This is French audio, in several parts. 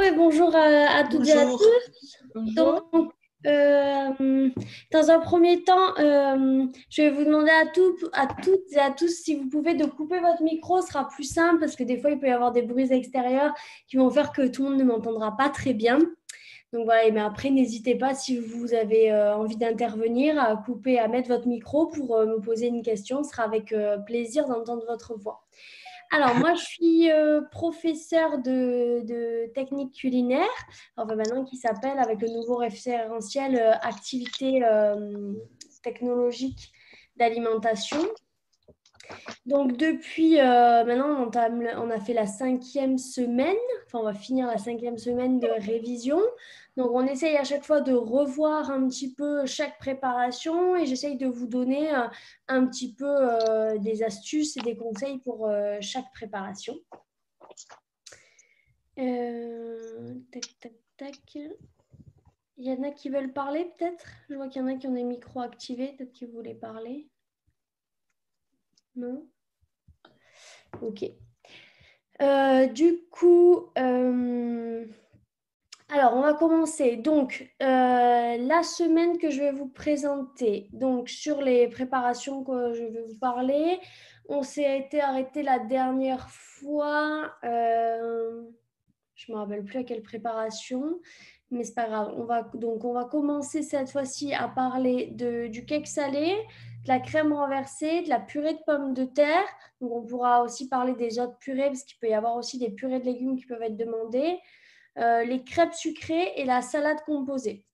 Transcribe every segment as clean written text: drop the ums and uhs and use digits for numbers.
et bonjour à toutes et à Bonjour. tous. Bonjour. Donc, dans un premier temps, je vais vous demander à toutes et à tous si vous pouvez de couper votre micro, ce sera plus simple parce que des fois, il peut y avoir des bruits extérieurs qui vont faire que tout le monde ne m'entendra pas très bien. Donc voilà, mais après, n'hésitez pas si vous avez envie d'intervenir, à couper, à mettre votre micro pour me poser une question. Ce sera avec plaisir d'entendre votre voix. Alors, moi, je suis professeure de technique culinaire, enfin maintenant qui s'appelle avec le nouveau référentiel activité technologique d'alimentation. Donc, depuis maintenant, on a fait la 5e semaine, enfin, on va finir la 5e semaine de révision. Donc, on essaye à chaque fois de revoir un petit peu chaque préparation et j'essaye de vous donner un petit peu des astuces et des conseils pour chaque préparation. Tac, tac, tac. Il y en a qui veulent parler peut-être? Je vois qu'il y en a qui ont des micros activés, peut-être qu'ils voulaient parler. Non? Ok. Du coup, alors on va commencer. Donc, la semaine que je vais vous présenter, donc sur les préparations que je vais vous parler, on s'est été arrêté la dernière fois. Je ne me rappelle plus à quelle préparation, mais c'est pas grave. On va commencer cette fois-ci à parler du cake salé, de la crème renversée, de la purée de pommes de terre. Donc, on pourra aussi parler des autres purées, parce qu'il peut y avoir aussi des purées de légumes qui peuvent être demandées, les crêpes sucrées et la salade composée.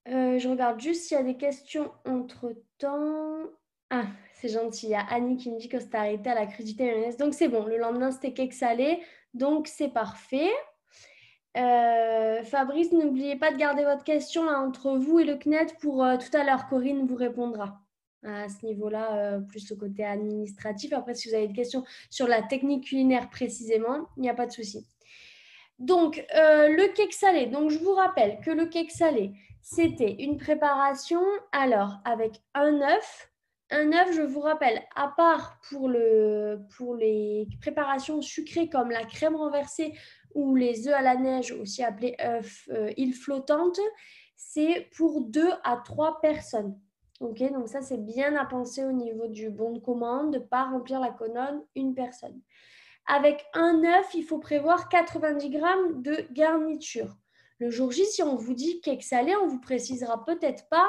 Je regarde juste s'il y a des questions entre-temps. Ah, c'est gentil. Il y a Annie qui me dit que c'était arrêté à la crudité mayonnaise. Donc, c'est bon. Le lendemain, c'était cake salé. Donc, c'est parfait. Fabrice, n'oubliez pas de garder votre question là, entre vous et le CNED pour tout à l'heure. Corinne vous répondra à ce niveau-là, plus le côté administratif. Après, si vous avez des questions sur la technique culinaire précisément, il n'y a pas de souci. Donc, le cake salé. Donc, je vous rappelle que le cake salé, c'était une préparation, alors, avec un œuf. Un œuf, je vous rappelle, à part pour les préparations sucrées comme la crème renversée ou les œufs à la neige, aussi appelés œufs île flottante, c'est pour 2 à 3 personnes. Ok, donc ça, c'est bien à penser au niveau du bon de commande, de ne pas remplir la colonne une personne. Avec un œuf, il faut prévoir 90 grammes de garniture. Le jour J, si on vous dit cake salé, on ne vous précisera peut-être pas,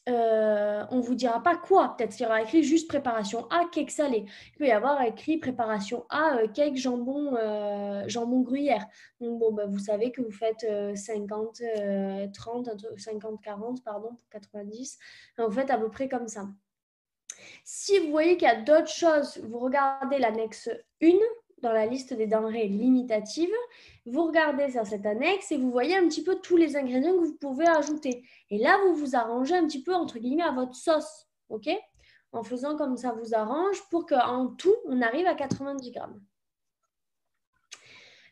on ne vous dira pas quoi. Peut-être qu'il y aura écrit juste préparation A, cake salé. Il peut y avoir écrit préparation A, cake jambon gruyère. Donc, bon, bah, vous savez que vous faites 50, 30, 50, 40, pardon, pour 90. Vous faites à peu près comme ça. Si vous voyez qu'il y a d'autres choses, vous regardez l'annexe 1 dans la liste des denrées limitatives, vous regardez sur cette annexe et vous voyez un petit peu tous les ingrédients que vous pouvez ajouter. Et là, vous vous arrangez un petit peu, entre guillemets, à votre sauce, ok? En faisant comme ça vous arrange pour qu'en tout, on arrive à 90 grammes.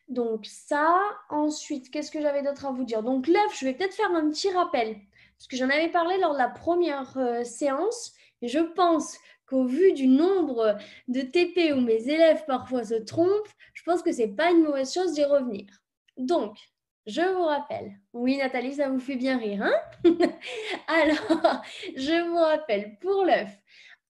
Donc ça, ensuite, qu'est-ce que j'avais d'autre à vous dire? Donc l'œuf, je vais peut-être faire un petit rappel, parce que j'en avais parlé lors de la première séance, et je pense qu'au vu du nombre de TP où mes élèves parfois se trompent, je pense que ce n'est pas une mauvaise chose d'y revenir. Donc, je vous rappelle, oui Nathalie, ça vous fait bien rire, hein? Alors, je vous rappelle, pour l'œuf,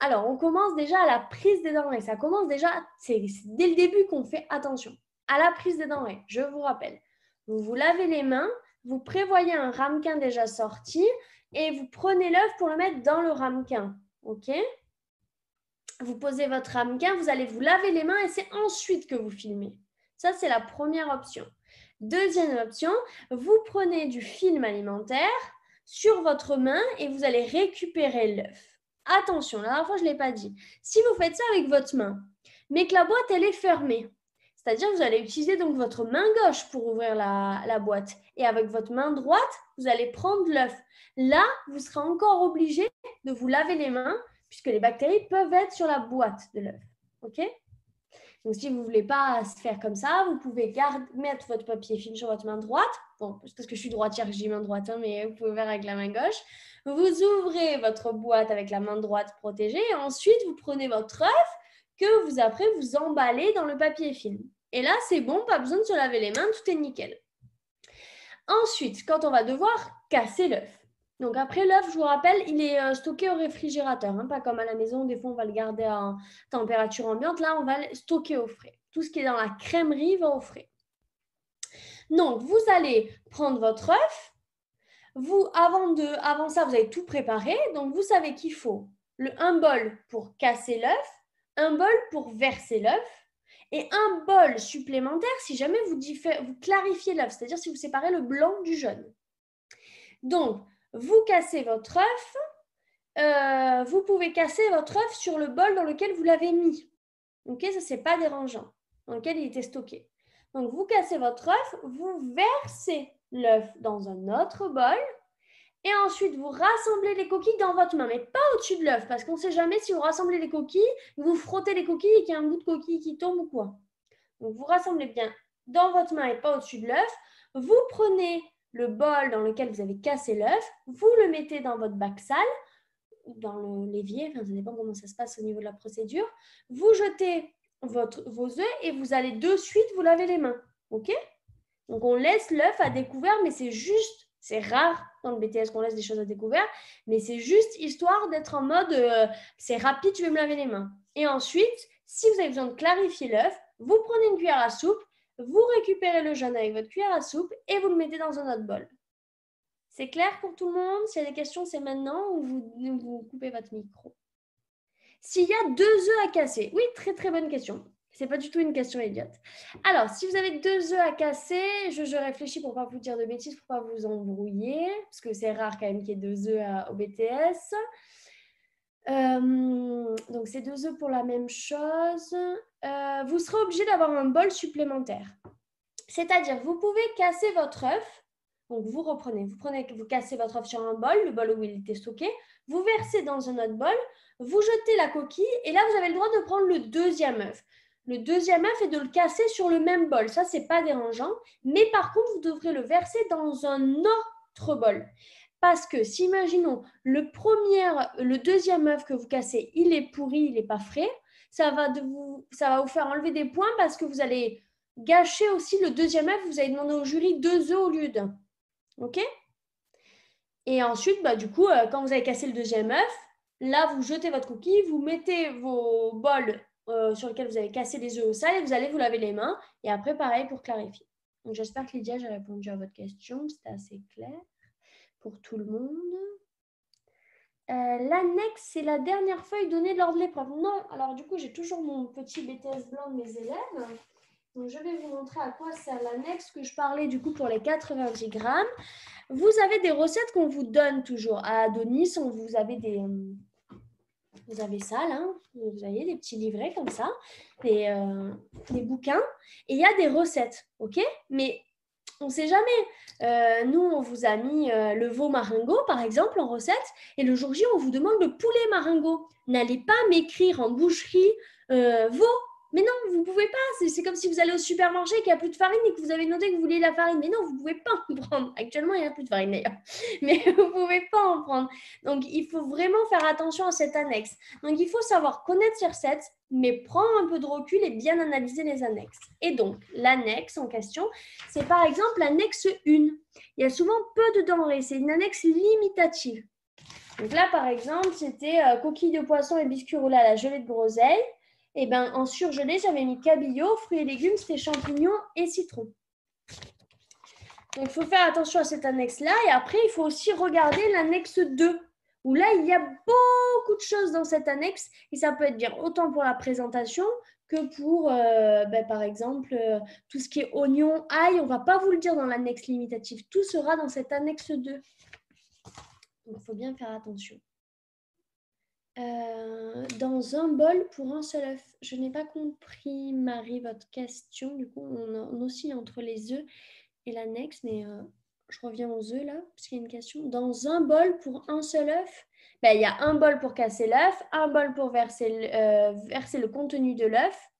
alors on commence déjà à la prise des denrées, ça commence déjà, c'est dès le début qu'on fait attention. À la prise des denrées, je vous rappelle, vous vous lavez les mains, vous prévoyez un ramequin déjà sorti et vous prenez l'œuf pour le mettre dans le ramequin. Ok? Vous posez votre ramequin, vous allez vous laver les mains et c'est ensuite que vous filmez. Ça, c'est la première option. Deuxième option, vous prenez du film alimentaire sur votre main et vous allez récupérer l'œuf. Attention, la dernière fois, je ne l'ai pas dit. Si vous faites ça avec votre main, mais que la boîte, elle est fermée, c'est-à-dire que vous allez utiliser donc votre main gauche pour ouvrir la boîte. Et avec votre main droite, vous allez prendre l'œuf. Là, vous serez encore obligé de vous laver les mains puisque les bactéries peuvent être sur la boîte de l'œuf. OK? Donc, si vous ne voulez pas se faire comme ça, vous pouvez mettre votre papier film sur votre main droite. Bon, c'est parce que je suis droitière que je dis main droite, hein, mais vous pouvez faire avec la main gauche. Vous ouvrez votre boîte avec la main droite protégée et ensuite, vous prenez votre œuf que vous, après, vous emballez dans le papier film. Et là, c'est bon, pas besoin de se laver les mains, tout est nickel. Ensuite, quand on va devoir casser l'œuf. Donc après l'œuf, je vous rappelle, il est stocké au réfrigérateur, hein, pas comme à la maison, des fois on va le garder à température ambiante. Là, on va le stocker au frais. Tout ce qui est dans la crèmerie va au frais. Donc, vous allez prendre votre œuf. Avant ça, vous avez tout préparé. Donc, vous savez qu'il faut un bol pour casser l'œuf, un bol pour verser l'œuf et un bol supplémentaire si jamais vous clarifiez l'œuf, c'est-à-dire si vous séparez le blanc du jaune. Donc, vous cassez votre œuf. Vous pouvez casser votre œuf sur le bol dans lequel vous l'avez mis. Ok, ça, c'est pas dérangeant, dans lequel il était stocké. Donc, vous cassez votre œuf, vous versez l'œuf dans un autre bol et ensuite, vous rassemblez les coquilles dans votre main, mais pas au-dessus de l'œuf, parce qu'on ne sait jamais si vous rassemblez les coquilles, vous frottez les coquilles et qu'il y a un bout de coquille qui tombe ou quoi. Donc, vous rassemblez bien dans votre main et pas au-dessus de l'œuf. Vous prenez le bol dans lequel vous avez cassé l'œuf, vous le mettez dans votre bac sale, dans l'évier, enfin, ça dépend comment ça se passe au niveau de la procédure. Vous jetez vos œufs et vous allez de suite vous laver les mains. OK? Donc, on laisse l'œuf à découvert, mais c'est rare dans le BTS qu'on laisse des choses à découvert, mais c'est juste histoire d'être en mode c'est rapide, je vais me laver les mains. Et ensuite, si vous avez besoin de clarifier l'œuf, vous prenez une cuillère à soupe, vous récupérez le jaune avec votre cuillère à soupe et vous le mettez dans un autre bol. C'est clair pour tout le monde? S'il y a des questions, c'est maintenant ou vous coupez votre micro. S'il y a 2 œufs à casser, oui, très très bonne question. C'est pas du tout une question idiote. Alors, si vous avez 2 œufs à casser, je réfléchis pour pas vous dire de bêtises, pour pas vous embrouiller, parce que c'est rare quand même qu'il y ait 2 œufs au BTS. Donc, c'est 2 œufs pour la même chose. Vous serez obligé d'avoir un bol supplémentaire. C'est-à-dire, vous pouvez casser votre œuf. Donc, vous cassez votre œuf sur un bol, le bol où il était stocké. Vous versez dans un autre bol, vous jetez la coquille et là, vous avez le droit de prendre le deuxième œuf. Le deuxième œuf et de le casser sur le même bol. Ça, ce n'est pas dérangeant. Mais par contre, vous devrez le verser dans un autre bol. Parce que si, imaginons, le deuxième œuf que vous cassez, il est pourri, il n'est pas frais, ça va vous faire enlever des points parce que vous allez gâcher aussi le deuxième œuf. Vous allez demander au jury 2 œufs au lieu d'un. OK? Et ensuite, du coup, quand vous avez cassé le deuxième œuf, là, vous jetez votre coquille, vous mettez vos bols sur lesquels vous avez cassé les œufs au sale et vous allez vous laver les mains. Et après, pareil pour clarifier. Donc, j'espère que Lydia, j'ai répondu à votre question. C'était assez clair pour tout le monde. L'annexe, c'est la dernière feuille donnée lors de l'épreuve. Non, alors du coup, j'ai toujours mon petit BTS blanc de mes élèves. Donc, je vais vous montrer à quoi sert l'annexe que je parlais du coup pour les 90 grammes. Vous avez des recettes qu'on vous donne toujours. À Adonis, vous avez ça là, vous avez des petits livrets comme ça, des bouquins, et il y a des recettes, ok? Mais on ne sait jamais. Nous, on vous a mis le veau maringot, par exemple, en recette, et le jour J, on vous demande le poulet maringot. N'allez pas m'écrire en boucherie veau. Mais non, vous ne pouvez pas. C'est comme si vous allez au supermarché et qu'il n'y a plus de farine et que vous avez noté que vous vouliez la farine. Mais non, vous ne pouvez pas en prendre. Actuellement, il n'y a plus de farine d'ailleurs. Mais vous ne pouvez pas en prendre. Donc, il faut vraiment faire attention à cette annexe. Donc, il faut savoir connaître ces recettes, mais prendre un peu de recul et bien analyser les annexes. Et donc, l'annexe en question, c'est par exemple l'annexe 1. Il y a souvent peu de denrées. C'est une annexe limitative. Donc là, par exemple, c'était coquilles de poisson et biscuits roulés à la gelée de groseille. Et ben, en surgelé, j'avais mis cabillaud, fruits et légumes, c'était champignons et citron. Donc, il faut faire attention à cette annexe-là. Et après, il faut aussi regarder l'annexe 2, où là, il y a beaucoup de choses dans cette annexe. Et ça peut être bien autant pour la présentation que pour, par exemple, tout ce qui est oignon, ail. On ne va pas vous le dire dans l'annexe limitative. Tout sera dans cette annexe 2. Donc, il faut bien faire attention. Dans un bol pour un seul œuf. Je n'ai pas compris, Marie, votre question. Du coup, on oscille entre les œufs et l'annexe, mais je reviens aux œufs là, parce qu'il y a une question. Dans un bol pour un seul œuf, il y a un bol pour casser l'œuf, un bol pour verser le contenu de l'œuf,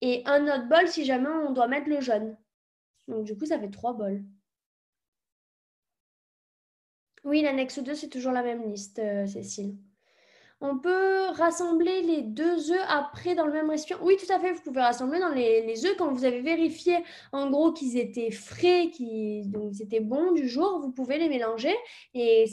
et un autre bol si jamais on doit mettre le jaune. Donc, du coup, ça fait 3 bols. Oui, l'annexe 2, c'est toujours la même liste, Cécile. On peut rassembler les 2 œufs après dans le même récipient. Oui, tout à fait, vous pouvez rassembler dans les œufs quand vous avez vérifié en gros qu'ils étaient frais, donc ils étaient bons du jour, vous pouvez les mélanger. Et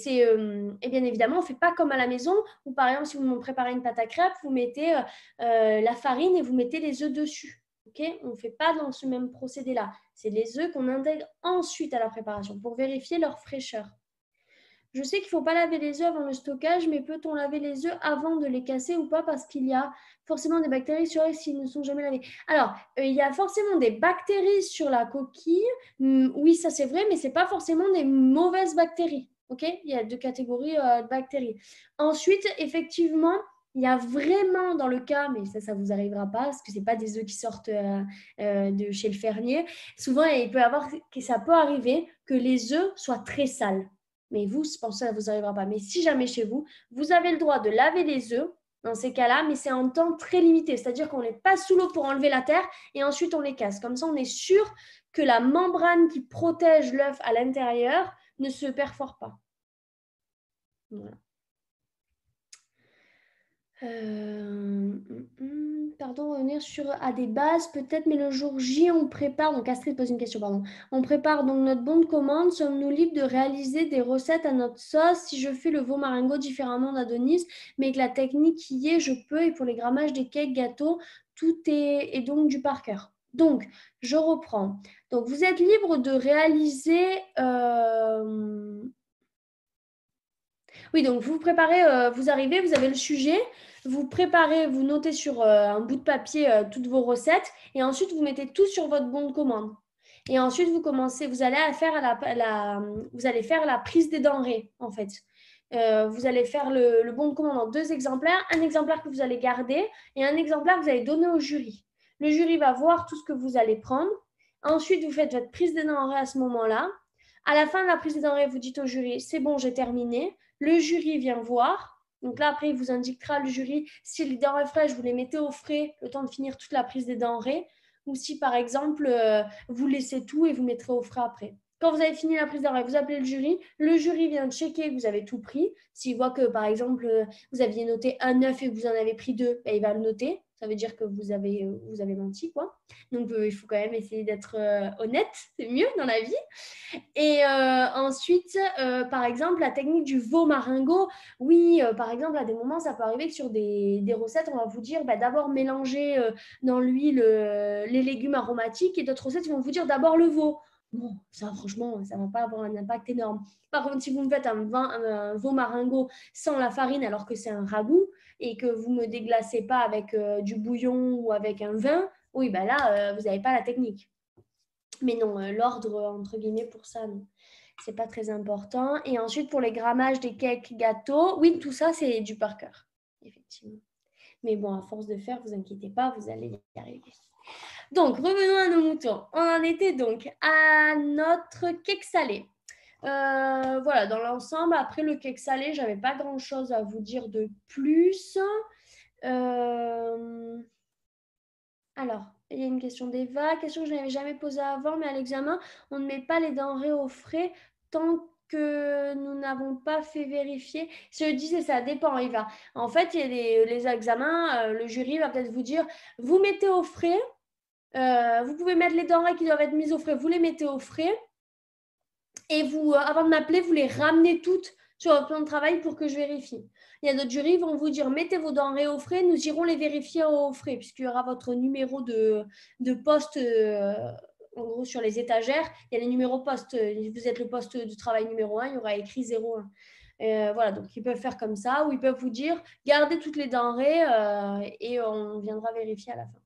bien évidemment, on ne fait pas comme à la maison où par exemple, si vous préparez une pâte à crêpes, vous mettez la farine et vous mettez les œufs dessus. Okay, on ne fait pas dans ce même procédé-là. C'est les œufs qu'on intègre ensuite à la préparation pour vérifier leur fraîcheur. Je sais qu'il ne faut pas laver les œufs avant le stockage, mais peut-on laver les œufs avant de les casser ou pas parce qu'il y a forcément des bactéries sur eux s'ils ne sont jamais lavés. Alors, il y a forcément des bactéries sur la coquille. Oui, ça c'est vrai, mais ce n'est pas forcément des mauvaises bactéries. Okay, il y a 2 catégories de bactéries. Ensuite, effectivement, il y a vraiment dans le cas, mais ça ne vous arrivera pas parce que ce n'est pas des œufs qui sortent de chez le fermier. Souvent, ça peut arriver que les œufs soient très sales. Mais vous, je pense que ça ne vous arrivera pas. Mais si jamais chez vous, vous avez le droit de laver les œufs dans ces cas-là, mais c'est en temps très limité. C'est-à-dire qu'on les passe sous l'eau pour enlever la terre et ensuite on les casse. Comme ça, on est sûr que la membrane qui protège l'œuf à l'intérieur ne se perfore pas. Voilà. Pardon, revenir à des bases peut-être, mais le jour J, on prépare, donc Astrid pose une question, pardon. On prépare donc notre bon de commande. Sommes-nous libres de réaliser des recettes à notre sauce si je fais le veau marengo différemment d'Adonis, mais que la technique y est, je peux, et pour les grammages des cakes, gâteaux, tout est donc du par cœur. Donc, je reprends. Donc, vous êtes libre de réaliser... Oui, donc vous préparez, vous arrivez, vous avez le sujet, vous préparez, vous notez sur un bout de papier toutes vos recettes et ensuite vous mettez tout sur votre bon de commande. Et ensuite vous allez faire la prise des denrées en fait. Vous allez faire le bon de commande en 2 exemplaires, un exemplaire que vous allez garder et un exemplaire que vous allez donner au jury. Le jury va voir tout ce que vous allez prendre. Ensuite, vous faites votre prise des denrées à ce moment-là. À la fin de la prise des denrées, vous dites au jury, c'est bon, j'ai terminé. Le jury vient voir. Donc là, après, il vous indiquera, le jury, si les denrées fraîches, vous les mettez au frais le temps de finir toute la prise des denrées, ou si, par exemple, vous laissez tout et vous mettrez au frais après. Quand vous avez fini la prise des denrées, vous appelez le jury vient checker que vous avez tout pris. S'il voit que, par exemple, vous aviez noté un œuf et que vous en avez pris 2, ben, il va le noter. Ça veut dire que vous avez menti, quoi. Donc, il faut quand même essayer d'être honnête. C'est mieux dans la vie. Et ensuite, par exemple, la technique du veau marengo, oui, par exemple, à des moments, ça peut arriver que sur des recettes, on va vous dire d'abord mélanger dans l'huile les légumes aromatiques et d'autres recettes, ils vont vous dire d'abord le veau. Bon, ça, franchement, ça ne va pas avoir un impact énorme. Par contre, si vous me faites un veau marengo sans la farine, alors que c'est un ragoût, et que vous ne me déglacez pas avec du bouillon ou avec un vin, oui, ben là, vous n'avez pas la technique. Mais non, l'ordre, entre guillemets, pour ça, non. C'est pas très important. Et ensuite, pour les grammages des cakes gâteaux, oui, tout ça, c'est du par cœur, effectivement. Mais bon, à force de faire, vous inquiétez pas, vous allez y arriver. Donc, revenons à nos moutons. On en était donc à notre cake salé. Voilà, dans l'ensemble, après le cake salé, j'avais pas grand-chose à vous dire de plus. Alors, il y a une question d'Eva, question que je n'avais jamais posée avant, mais à l'examen, on ne met pas les denrées au frais tant que nous n'avons pas fait vérifier. Je disais, ça dépend, Eva. En fait, il y a les examens, le jury va peut-être vous dire, vous mettez au frais, vous pouvez mettre les denrées qui doivent être mises au frais, vous les mettez au frais, et vous, avant de m'appeler, vous les ramenez toutes sur votre plan de travail pour que je vérifie. Il y a d'autres jurys qui vont vous dire mettez vos denrées au frais, nous irons les vérifier au frais, puisqu'il y aura votre numéro de poste en gros sur les étagères. Il y a les numéros postes, vous êtes le poste de travail numéro 1, il y aura écrit 01. Voilà, donc ils peuvent faire comme ça, ou ils peuvent vous dire gardez toutes les denrées et on viendra vérifier à la fin.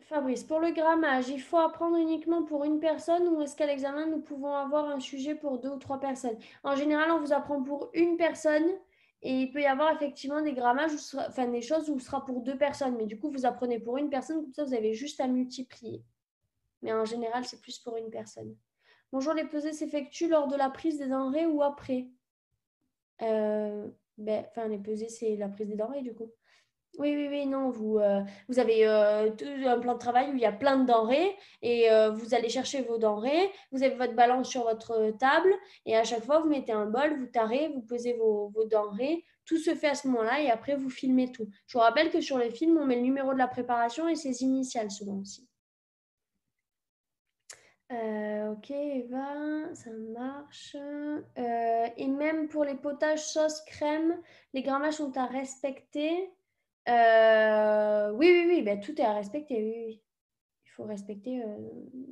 Fabrice, pour le grammage, il faut apprendre uniquement pour une personne ou est-ce qu'à l'examen, nous pouvons avoir un sujet pour 2 ou 3 personnes? En général, on vous apprend pour une personne et il peut y avoir effectivement des grammages, enfin des choses où ce sera pour 2 personnes. Mais du coup, vous apprenez pour une personne, comme ça, vous avez juste à multiplier. Mais en général, c'est plus pour une personne. Bonjour, les pesées s'effectuent lors de la prise des denrées ou après? Les pesées, c'est la prise des denrées du coup. Oui, non, vous avez un plan de travail où il y a plein de denrées et vous allez chercher vos denrées, vous avez votre balance sur votre table et à chaque fois, vous mettez un bol, vous tarez, vous pesez vos denrées. Tout se fait à ce moment-là et après, vous filmez tout. Je vous rappelle que sur les films, on met le numéro de la préparation et ses initiales souvent aussi. Ok, Eva, ça marche. Et même pour les potages sauce crème, les grammages sont à respecter. Oui, ben, tout est à respecter, oui. Il faut respecter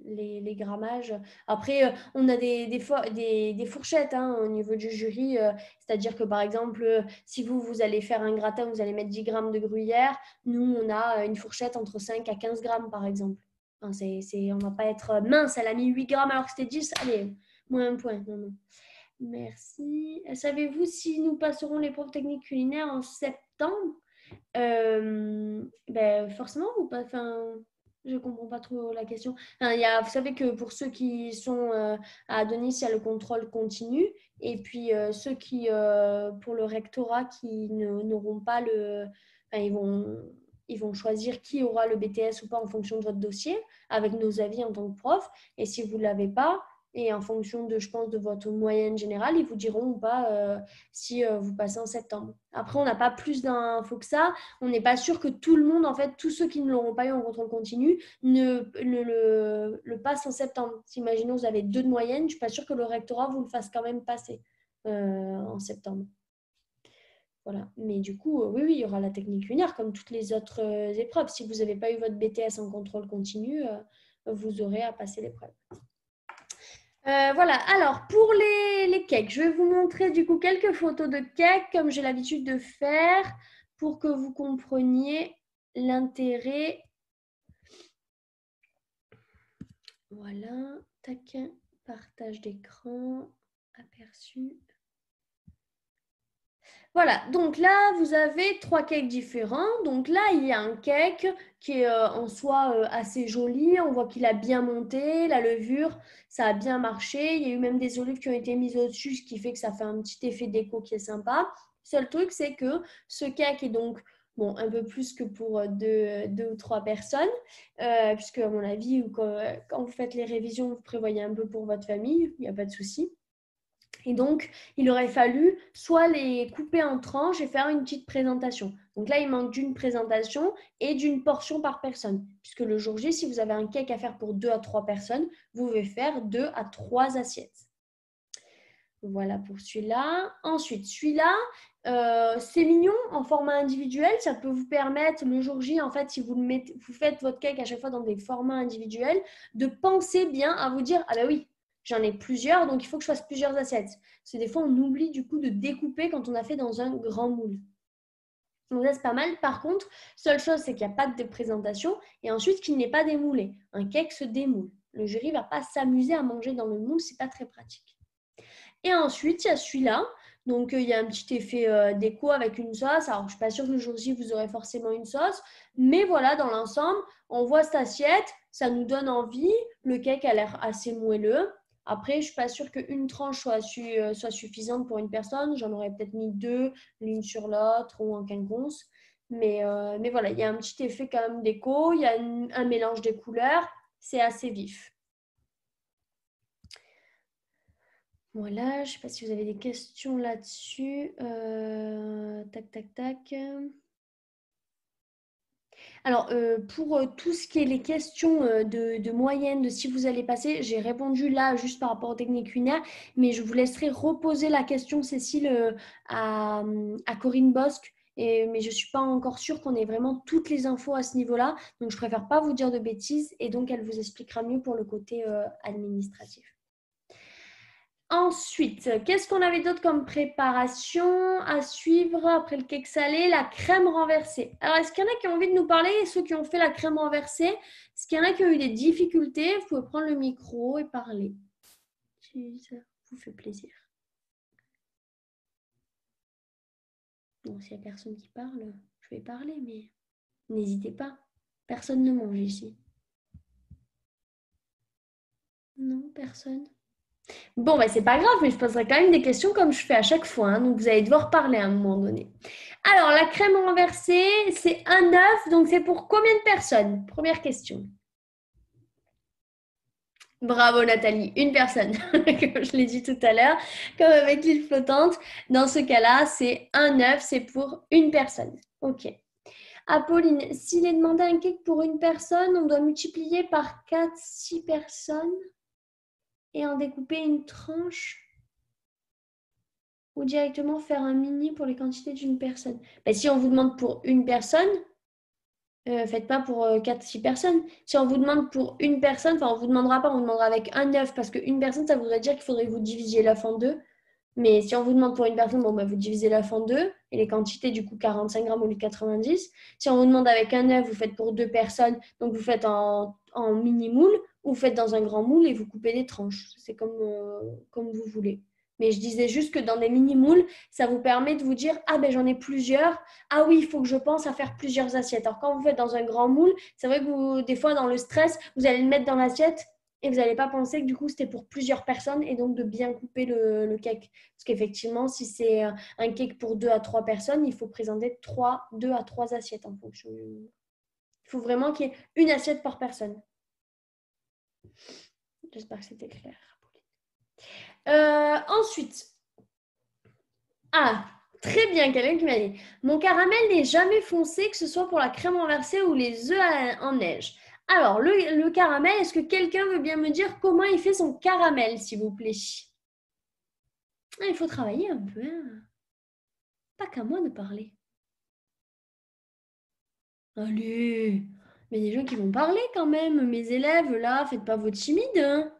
les grammages. Après, on a des fourchettes hein, au niveau du jury. C'est-à-dire que, par exemple, si vous allez faire un gratin, vous allez mettre 10 grammes de gruyère. Nous, on a une fourchette entre 5 à 15 grammes, par exemple. Enfin, on ne va pas être mince, elle a mis 8 grammes alors que c'était 10. Allez, moins un point. Non, non. Merci. Savez-vous si nous passerons l'épreuve technique culinaire en septembre? Ben, forcément, ou pas, enfin, je comprends pas trop la question. Enfin, vous savez que pour ceux qui sont à Adonis, il y a le contrôle continu. Et puis ceux qui, pour le rectorat, qui n'auront pas le. Enfin, ils vont choisir qui aura le BTS ou pas en fonction de votre dossier, avec nos avis en tant que prof. Et si vous ne l'avez pas, et en fonction de, je pense, de votre moyenne générale, ils vous diront ou pas si vous passez en septembre. Après, on n'a pas plus d'infos que ça. On n'est pas sûr que tout le monde, en fait, tous ceux qui ne l'auront pas eu en contrôle continu, le passent en septembre. Si, imaginons, vous avez 2 de moyenne, je ne suis pas sûre que le rectorat vous le fasse quand même passer en septembre. Voilà. Mais du coup, oui, il y aura la technique lunaire comme toutes les autres épreuves. Si vous n'avez pas eu votre BTS en contrôle continu, vous aurez à passer l'épreuve. Voilà, alors pour les cakes, je vais vous montrer du coup quelques photos de cakes comme j'ai l'habitude de faire pour que vous compreniez l'intérêt. Voilà, tac, partage d'écran, aperçu. Voilà, donc là, vous avez 3 cakes différents. Donc là, il y a un cake qui est en soi assez joli. On voit qu'il a bien monté, la levure, ça a bien marché. Il y a eu même des olives qui ont été mises au-dessus, ce qui fait que ça fait un petit effet déco qui est sympa. Seul truc, c'est que ce cake est donc bon, un peu plus que pour deux ou trois personnes, puisque à mon avis, quand vous faites les révisions, vous prévoyez un peu pour votre famille, il n'y a pas de souci. Et donc, il aurait fallu soit les couper en tranches et faire une petite présentation. Donc là, il manque d'une présentation et d'une portion par personne. Puisque le jour J, si vous avez un cake à faire pour 2 à 3 personnes, vous pouvez faire 2 à 3 assiettes. Voilà pour celui-là. Ensuite, celui-là, c'est mignon en format individuel. Ça peut vous permettre, le jour J, en fait, si vous faites votre cake à chaque fois dans des formats individuels, de penser bien à vous dire, ah ben oui, j'en ai plusieurs, donc il faut que je fasse plusieurs assiettes. Parce que des fois, on oublie du coup de découper quand on a fait dans un grand moule. Donc ça, c'est pas mal. Par contre, seule chose, c'est qu'il n'y a pas de présentation et ensuite qu'il n'est pas démoulé. Un cake se démoule. Le jury ne va pas s'amuser à manger dans le moule, c'est pas très pratique. Et ensuite, il y a celui-là. Donc, il y a un petit effet déco avec une sauce. Alors, je ne suis pas sûre que le jour J, vous aurez forcément une sauce. Mais voilà, dans l'ensemble, on voit cette assiette. Ça nous donne envie. Le cake a l'air assez moelleux. Après, je ne suis pas sûre qu'une tranche soit suffisante pour une personne. J'en aurais peut-être mis 2, l'une sur l'autre ou en quinconce. Mais voilà, il y a un petit effet quand même déco. Il y a un mélange des couleurs. C'est assez vif. Voilà, je ne sais pas si vous avez des questions là-dessus. Tac. Alors, pour tout ce qui est les questions de moyenne, de si vous allez passer, j'ai répondu là juste par rapport aux techniques culinaires, mais je vous laisserai reposer la question, Cécile, à Corinne Bosque. Mais je ne suis pas encore sûre qu'on ait vraiment toutes les infos à ce niveau-là, donc je préfère pas vous dire de bêtises et donc elle vous expliquera mieux pour le côté administratif. Ensuite, qu'est-ce qu'on avait d'autre comme préparation à suivre après le cake salé? La crème renversée. Alors, est-ce qu'il y en a qui ont envie de nous parler? Ceux qui ont fait la crème renversée, est-ce qu'il y en a qui ont eu des difficultés? Vous pouvez prendre le micro et parler. Si ça vous fait plaisir. Bon, s'il n'y a personne qui parle, je vais parler, mais n'hésitez pas. Personne ne mange ici. Non, personne. Bon, bah, c'est pas grave, mais je poserai quand même des questions comme je fais à chaque fois, hein, donc vous allez devoir parler à un moment donné. Alors, la crème renversée, c'est un œuf, donc c'est pour combien de personnes? Première question. Bravo Nathalie, une personne, comme je l'ai dit tout à l'heure, comme avec l'île flottante. Dans ce cas-là, c'est un œuf, c'est pour une personne. Ok. Apolline, s'il est demandé un cake pour une personne, on doit multiplier par 4, 6 personnes et en découper une tranche ou directement faire un mini pour les quantités d'une personne. Ben, si on vous demande pour une personne, faites pas pour 4-6 personnes. Si on vous demande pour une personne, enfin on vous demandera pas, on vous demandera avec un œuf parce qu'une personne, ça voudrait dire qu'il faudrait que vous divisiez l'œuf en deux. Mais si on vous demande pour une personne, bon, bah, vous divisez l'œuf en deux et les quantités, du coup, 45 grammes au lieu de 90. Si on vous demande avec un œuf, vous faites pour deux personnes, donc vous faites en mini moule ou vous faites dans un grand moule et vous coupez des tranches. C'est comme vous voulez. Mais je disais juste que dans des mini moules, ça vous permet de vous dire, ah ben j'en ai plusieurs, ah oui, il faut que je pense à faire plusieurs assiettes. Alors quand vous faites dans un grand moule, c'est vrai que vous, des fois, dans le stress, vous allez le mettre dans l'assiette et vous n'allez pas penser que du coup, c'était pour plusieurs personnes et donc de bien couper le cake. Parce qu'effectivement, si c'est un cake pour 2 à 3 personnes, il faut présenter 2 à 3 assiettes en fonction. Il faut vraiment qu'il y ait une assiette par personne. J'espère que c'était clair. Ensuite, très bien, quelqu'un qui m'a dit mon caramel n'est jamais foncé, que ce soit pour la crème renversée ou les œufs en neige. Alors, le caramel, est-ce que quelqu'un veut bien me dire comment il fait son caramel, s'il vous plaît? Il faut travailler un peu, hein. Pas qu'à moi de parler. Allez, mais il y a des gens qui vont parler quand même. Mes élèves, là, faites pas votre timide, hein.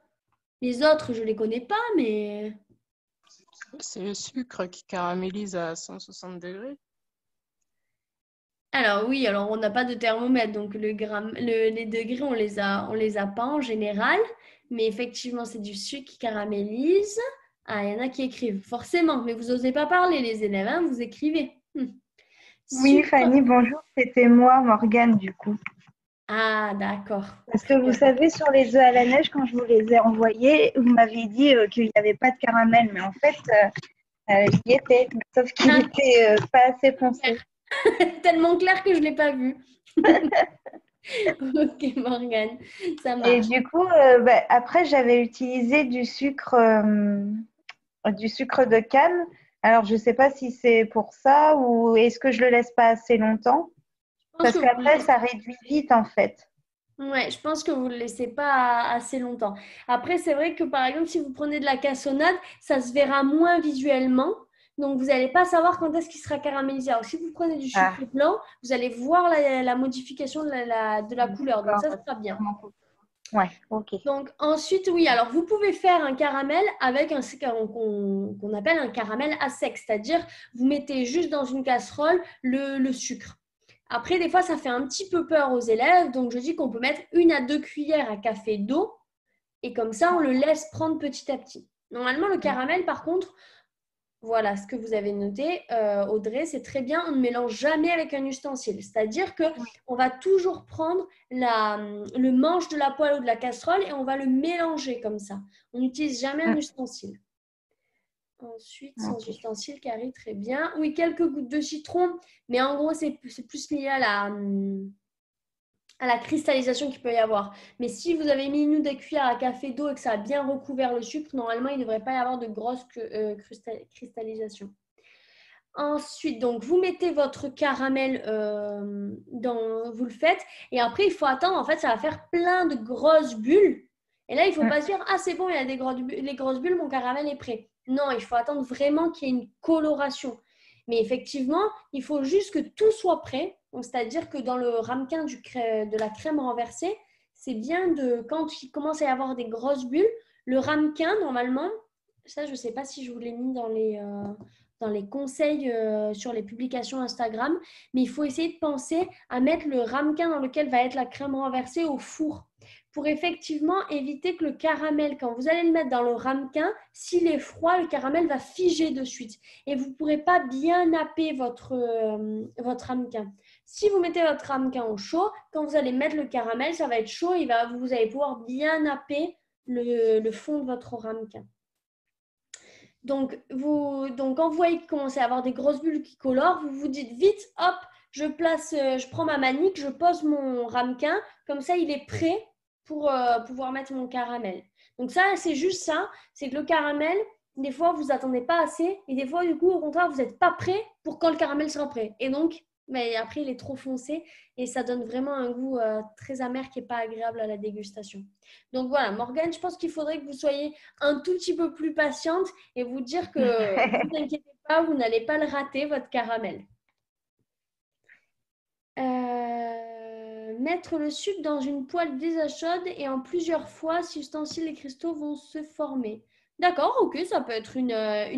Les autres, je les connais pas, mais... C'est le sucre qui caramélise à 160 degrés. Alors oui, alors on n'a pas de thermomètre, donc les degrés, on les a pas en général. Mais effectivement, c'est du sucre qui caramélise. Ah, il y en a qui écrivent, forcément. Mais vous n'osez pas parler, les élèves, hein, vous écrivez. Oui, Sucre. Fanny, bonjour, c'était moi, Morgane, du coup. Ah, d'accord. Parce que Très vous bien. savez, sur les œufs à la neige, quand je vous les ai envoyés, vous m'aviez dit qu'il n'y avait pas de caramel, mais en fait, il y était, sauf qu'il Ah, était pas assez foncé. tellement clair que je ne l'ai pas vu. Ok, Morgane, ça Et marche. du coup, après, j'avais utilisé du sucre de canne. Alors, je ne sais pas si c'est pour ça ou est-ce que je le laisse pas assez longtemps? Je pense Parce que vous le qu'après, laissez. ça réduit vite, en fait. Ouais, je pense que vous ne le laissez pas assez longtemps. Après, c'est vrai que par exemple, si vous prenez de la cassonade, ça se verra moins visuellement. Donc, vous n'allez pas savoir quand est-ce qu'il sera caramélisé. Alors, si vous prenez du sucre Ah, blanc, vous allez voir la modification de la couleur. Donc, d'accord, ça bah, sera c'est bien. sûrement pour ça. Ouais, ok. Donc, ensuite, oui, alors vous pouvez faire un caramel avec qu'on appelle un caramel à sec, c'est-à-dire vous mettez juste dans une casserole le sucre. Après, des fois, ça fait un petit peu peur aux élèves, donc je dis qu'on peut mettre 1 à 2 cuillères à café d'eau et comme ça, on le laisse prendre petit à petit. Normalement, le caramel, par contre, voilà ce que vous avez noté, Audrey, c'est très bien. On ne mélange jamais avec un ustensile. C'est-à-dire que Oui. on va toujours prendre le manche de la poêle ou de la casserole et on va le mélanger comme ça. On n'utilise jamais un Mm. ustensile. Ensuite, sans Ok. ustensile, Carrie, très bien. Oui, quelques gouttes de citron, mais en gros, c'est plus lié à la cristallisation qu'il peut y avoir. Mais si vous avez mis une ou deux cuillères à café d'eau et que ça a bien recouvert le sucre, normalement, il ne devrait pas y avoir de grosse cristallisation. Ensuite, donc, vous mettez votre caramel vous le faites. Et après, il faut attendre. En fait, ça va faire plein de grosses bulles. Et là, il ne faut Mm. pas se dire, ah, c'est bon, il y a les grosses bulles, mon caramel est prêt. Non, il faut attendre vraiment qu'il y ait une coloration. Mais effectivement, il faut juste que tout soit prêt. C'est-à-dire que dans le ramequin de la crème renversée, c'est bien quand il commence à y avoir des grosses bulles, le ramequin, normalement, ça, je ne sais pas si je vous l'ai mis dans les conseils sur les publications Instagram, mais il faut essayer de penser à mettre le ramequin dans lequel va être la crème renversée au four pour effectivement éviter que le caramel, quand vous allez le mettre dans le ramequin, s'il est froid, le caramel va figer de suite et vous ne pourrez pas bien napper votre ramequin. Si vous mettez votre ramequin au chaud, quand vous allez mettre le caramel, ça va être chaud et vous allez pouvoir bien napper le fond de votre ramequin. Donc, quand vous voyez qu'il commence à avoir des grosses bulles qui colorent, vous vous dites vite, hop, je prends ma manique, je pose mon ramequin, comme ça il est prêt pour pouvoir mettre mon caramel. Donc ça, c'est juste ça, c'est que le caramel, des fois, vous attendez pas assez, et des fois, du coup, au contraire, vous n'êtes pas prêt pour quand le caramel sera prêt. Et donc, mais après, il est trop foncé, et ça donne vraiment un goût très amer qui n'est pas agréable à la dégustation. Donc voilà, Morgane, je pense qu'il faudrait que vous soyez un tout petit peu plus patiente et vous dire que ne vous inquiétez pas, vous n'allez pas le rater, votre caramel. Mettre le sucre dans une poêle déjà chaude et en plusieurs fois, si ustensiles et cristaux vont se former. D'accord, ok, ça peut être une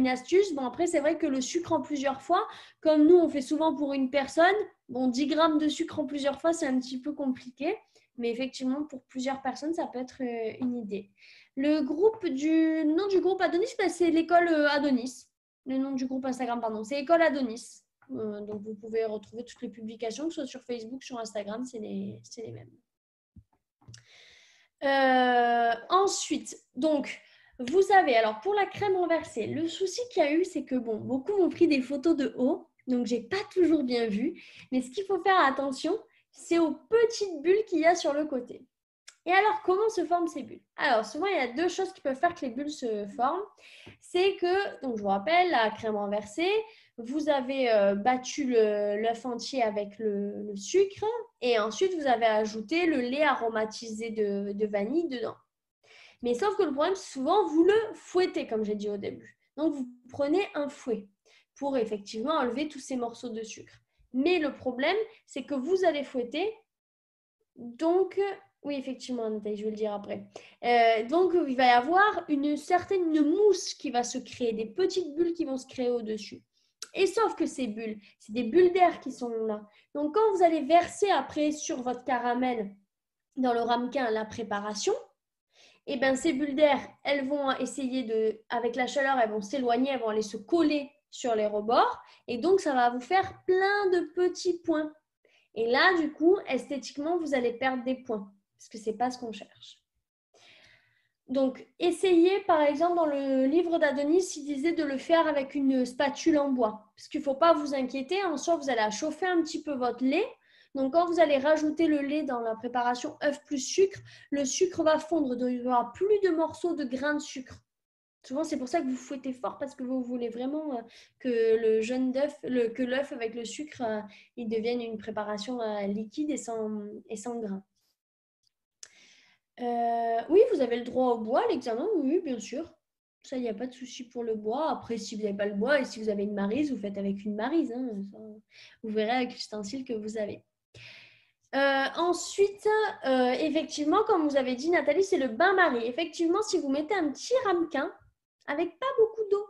astuce. Bon, après, c'est vrai que le sucre en plusieurs fois, comme nous, on fait souvent pour une personne, bon, 10 grammes de sucre en plusieurs fois, c'est un petit peu compliqué. Mais effectivement, pour plusieurs personnes, ça peut être une idée. Le nom du groupe Adonis, c'est l'école Adonis. Le nom du groupe Instagram, pardon, c'est École Adonis. Donc, vous pouvez retrouver toutes les publications, que ce soit sur Facebook, sur Instagram, c'est les mêmes. Ensuite, donc, vous avez, alors pour la crème renversée, le souci qu'il y a eu, c'est que, bon, beaucoup m'ont pris des photos de haut, donc j'ai pas toujours bien vu. Mais ce qu'il faut faire attention, c'est aux petites bulles qu'il y a sur le côté. Et alors, comment se forment ces bulles? Alors, souvent, il y a deux choses qui peuvent faire que les bulles se forment. C'est que, donc je vous rappelle, la crème renversée, vous avez battu l'œuf entier avec le sucre et ensuite, vous avez ajouté le lait aromatisé de vanille dedans. Mais sauf que le problème, c'est souvent, vous le fouettez, comme j'ai dit au début. Donc, vous prenez un fouet pour effectivement enlever tous ces morceaux de sucre. Mais le problème, c'est que vous allez fouetter, donc... Oui, effectivement, Nathalie, je vais le dire après. Donc, il va y avoir une mousse qui va se créer, des petites bulles qui vont se créer au-dessus. Et sauf que ces bulles, c'est des bulles d'air qui sont là. Donc, quand vous allez verser après sur votre caramel dans le ramequin la préparation, et bien ces bulles d'air, elles vont essayer avec la chaleur, elles vont s'éloigner, elles vont aller se coller sur les rebords. Et donc, ça va vous faire plein de petits points. Et là, du coup, esthétiquement, vous allez perdre des points parce que ce n'est pas ce qu'on cherche. Donc, essayez, par exemple, dans le livre d'Adonis, il disait de le faire avec une spatule en bois. Parce qu'il ne faut pas vous inquiéter. En soi, vous allez chauffer un petit peu votre lait. Donc, quand vous allez rajouter le lait dans la préparation œuf plus sucre, le sucre va fondre. Donc, il n'y aura plus de morceaux de grains de sucre. Souvent, c'est pour ça que vous fouettez fort parce que vous voulez vraiment que le jaune d'œuf, que l'œuf avec le sucre, il devienne une préparation liquide et sans grains. Oui, vous avez le droit au bois à l'examen, oui, bien sûr. Ça, il n'y a pas de souci pour le bois. Après, si vous n'avez pas le bois et si vous avez une maryse, vous faites avec une maryse. Hein. Ça, vous verrez avec l'ustensile que vous avez. Ensuite, effectivement, comme vous avez dit, Nathalie, c'est le bain-marie. Effectivement, si vous mettez un petit ramequin avec pas beaucoup d'eau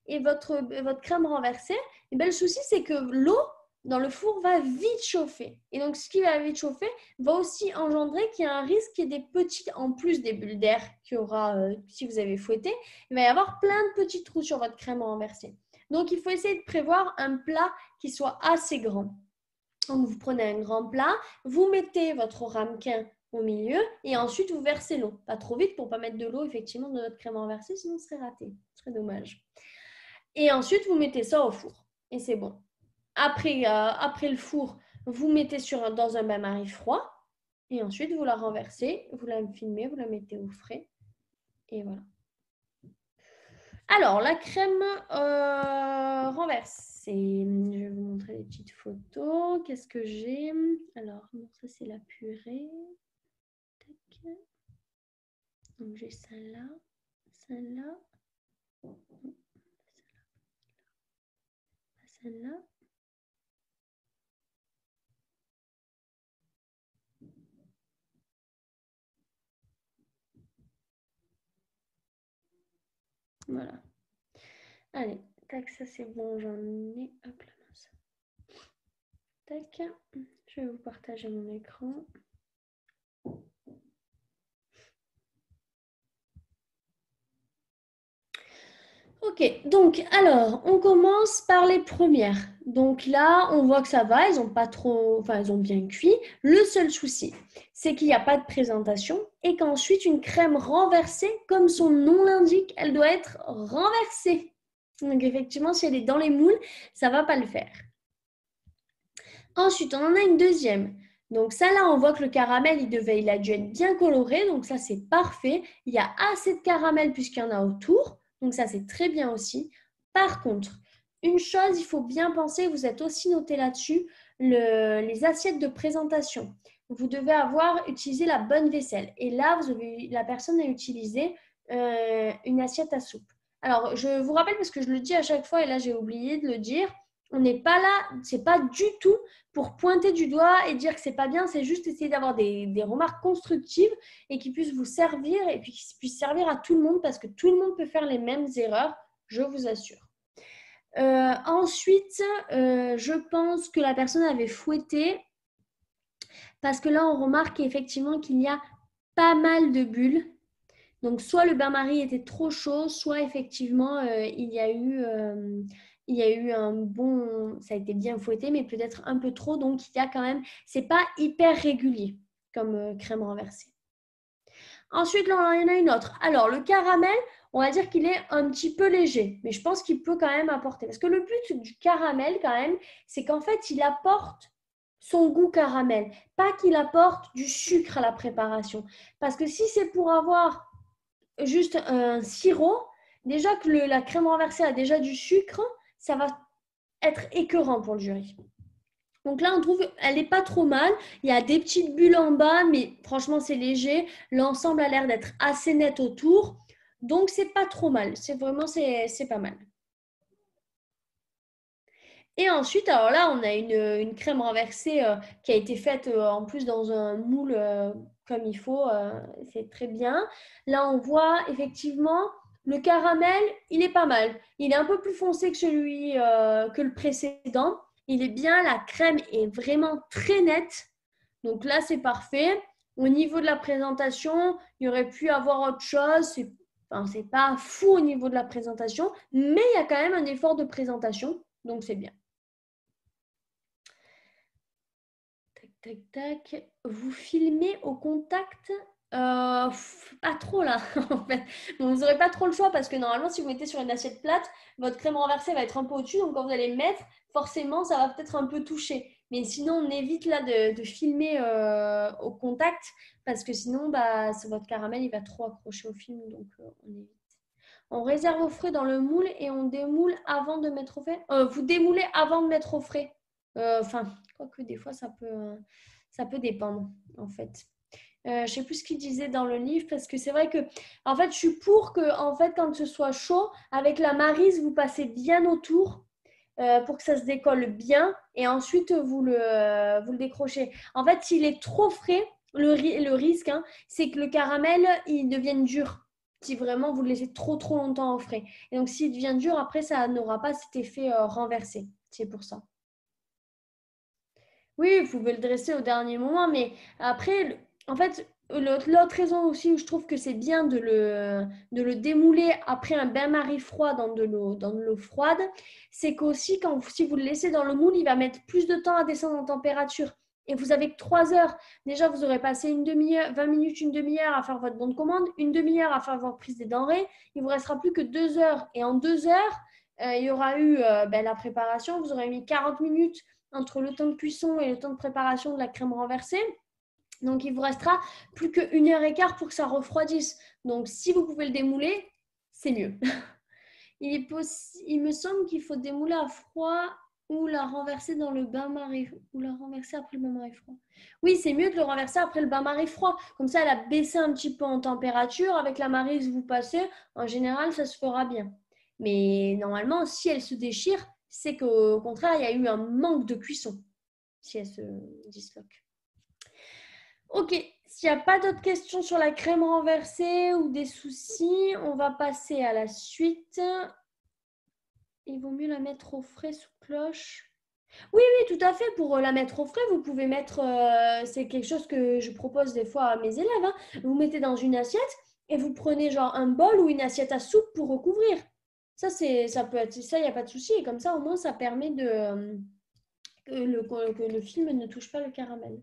et votre crème renversée, et bien, le souci, c'est que l'eau dans le four va vite chauffer. Et donc, ce qui va vite chauffer va aussi engendrer qu'il y a un risque qu'il y ait des petites, en plus des bulles d'air qu'il y aura si vous avez fouetté, il va y avoir plein de petits trous sur votre crème renversée. Donc, il faut essayer de prévoir un plat qui soit assez grand. Donc, vous prenez un grand plat, vous mettez votre ramequin au milieu et ensuite vous versez l'eau. Pas trop vite pour ne pas mettre de l'eau effectivement dans votre crème renversée, sinon ce serait raté. Ce serait dommage. Et ensuite, vous mettez ça au four et c'est bon. Après le four, vous mettez dans un bain-marie froid et ensuite vous la renversez, vous la filmez, vous la mettez au frais et voilà. Alors, la crème renversée. Je vais vous montrer les petites photos. Qu'est-ce que j'ai? Alors, ça, c'est la purée. Tac. Donc, j'ai celle-là, celle-là, celle-là. Voilà. Allez, tac, ça c'est bon, j'en ai. Hop là, mince. Tac, je vais vous partager mon écran. Ok, Ok, donc alors, on commence par les premières. Donc là, on voit que ça va, elles ont pas trop, enfin, elles ont bien cuit. Le seul souci, c'est qu'il n'y a pas de présentation et qu'ensuite, une crème renversée, comme son nom l'indique, elle doit être renversée. Donc effectivement, si elle est dans les moules, ça va pas le faire. Ensuite, on en a une deuxième. Donc ça, là, on voit que le caramel, il a dû être bien coloré. Donc ça, c'est parfait. Il y a assez de caramel puisqu'il y en a autour. Donc ça, c'est très bien aussi. Par contre, une chose, il faut bien penser, vous êtes aussi noté là-dessus, les assiettes de présentation. Vous devez avoir utilisé la bonne vaisselle. Et là, la personne a utilisé une assiette à soupe. Alors, je vous rappelle, parce que je le dis à chaque fois, et là, j'ai oublié de le dire, on n'est pas là, c'est pas du tout pour pointer du doigt et dire que c'est pas bien, c'est juste essayer d'avoir des remarques constructives et qui puissent vous servir et puis qui puissent servir à tout le monde parce que tout le monde peut faire les mêmes erreurs, je vous assure. Ensuite, je pense que la personne avait fouetté parce que là, on remarque effectivement qu'il y a pas mal de bulles. Donc, soit le bain-marie était trop chaud, soit effectivement, il y a eu un bon, ça a été bien fouetté, mais peut-être un peu trop. Donc, il y a quand même, c'est pas hyper régulier comme crème renversée. Ensuite, là, il y en a une autre. Alors, le caramel, on va dire qu'il est un petit peu léger, mais je pense qu'il peut quand même apporter. Parce que le but du caramel, quand même, c'est qu'en fait, il apporte son goût caramel, pas qu'il apporte du sucre à la préparation. Parce que si c'est pour avoir juste un sirop, déjà que la crème renversée a déjà du sucre, ça va être écœurant pour le jury. Donc là, on trouve, elle n'est pas trop mal. Il y a des petites bulles en bas, mais franchement, c'est léger. L'ensemble a l'air d'être assez net autour. Donc, c'est pas trop mal. C'est pas mal. Et ensuite, alors là, on a une crème renversée qui a été faite en plus dans un moule comme il faut. C'est très bien. Là, on voit effectivement le caramel, il est pas mal. Il est un peu plus foncé que celui que le précédent. Il est bien. La crème est vraiment très nette. Donc là, c'est parfait. Au niveau de la présentation, il y aurait pu avoir autre chose. C'est pas fou au niveau de la présentation, mais il y a quand même un effort de présentation. Donc, c'est bien. Tac, tac. Vous filmez au contact pas trop là, en fait. Bon, vous n'aurez pas trop le choix parce que normalement, si vous mettez sur une assiette plate, votre crème renversée va être un peu au-dessus. Donc, quand vous allez le mettre, forcément, ça va peut-être un peu toucher. Mais sinon, on évite là de filmer au contact parce que sinon, votre caramel, il va trop accrocher au film. Donc, on évite. On réserve au frais dans le moule et on démoule avant de mettre au frais. Vous démoulez avant de mettre au frais. Quoique des fois, ça peut dépendre, en fait. Je ne sais plus ce qu'il disait dans le livre parce que c'est vrai que, en fait, je suis pour que, en fait, quand ce soit chaud, avec la maryse, vous passez bien autour pour que ça se décolle bien et ensuite vous le décrochez. En fait, s'il est trop frais, le risque, c'est que le caramel, il devienne dur. Si vraiment vous le laissez trop longtemps au frais. Et donc, s'il devient dur, après, ça n'aura pas cet effet renversé. C'est pour ça. Oui, vous pouvez le dresser au dernier moment, mais après, en fait, l'autre raison aussi où je trouve que c'est bien de le démouler après un bain-marie froid dans de l'eau froide, c'est qu'aussi, si vous le laissez dans le moule, il va mettre plus de temps à descendre en température. Et vous avez que 3 heures. Déjà, vous aurez passé une demi-heure, 20 minutes, une demi-heure à faire votre bon de commande, une demi-heure à faire votre prise des denrées. Il vous restera plus que 2 heures. Et en 2 heures, il y aura eu la préparation. Vous aurez mis 40 minutes entre le temps de cuisson et le temps de préparation de la crème renversée. Donc, il vous restera plus qu'une heure et quart pour que ça refroidisse. Donc, si vous pouvez le démouler, c'est mieux. Il me semble qu'il faut démouler à froid ou la renverser dans le bain-marie ou la renverser après le bain-marie froid. Oui, c'est mieux de le renverser après le bain-marie froid. Comme ça, elle a baissé un petit peu en température. Avec la maryse, vous passez. En général, ça se fera bien. Mais normalement, si elle se déchire, c'est qu'au contraire, il y a eu un manque de cuisson si elle se disloque. Ok, s'il n'y a pas d'autres questions sur la crème renversée ou des soucis, on va passer à la suite. Il vaut mieux la mettre au frais sous cloche. Oui, tout à fait. Pour la mettre au frais, vous pouvez mettre, c'est quelque chose que je propose des fois à mes élèves, Vous mettez dans une assiette et vous prenez genre un bol ou une assiette à soupe pour recouvrir. Ça peut être ça, il n'y a pas de souci. Et comme ça, au moins, ça permet que le film ne touche pas le caramel.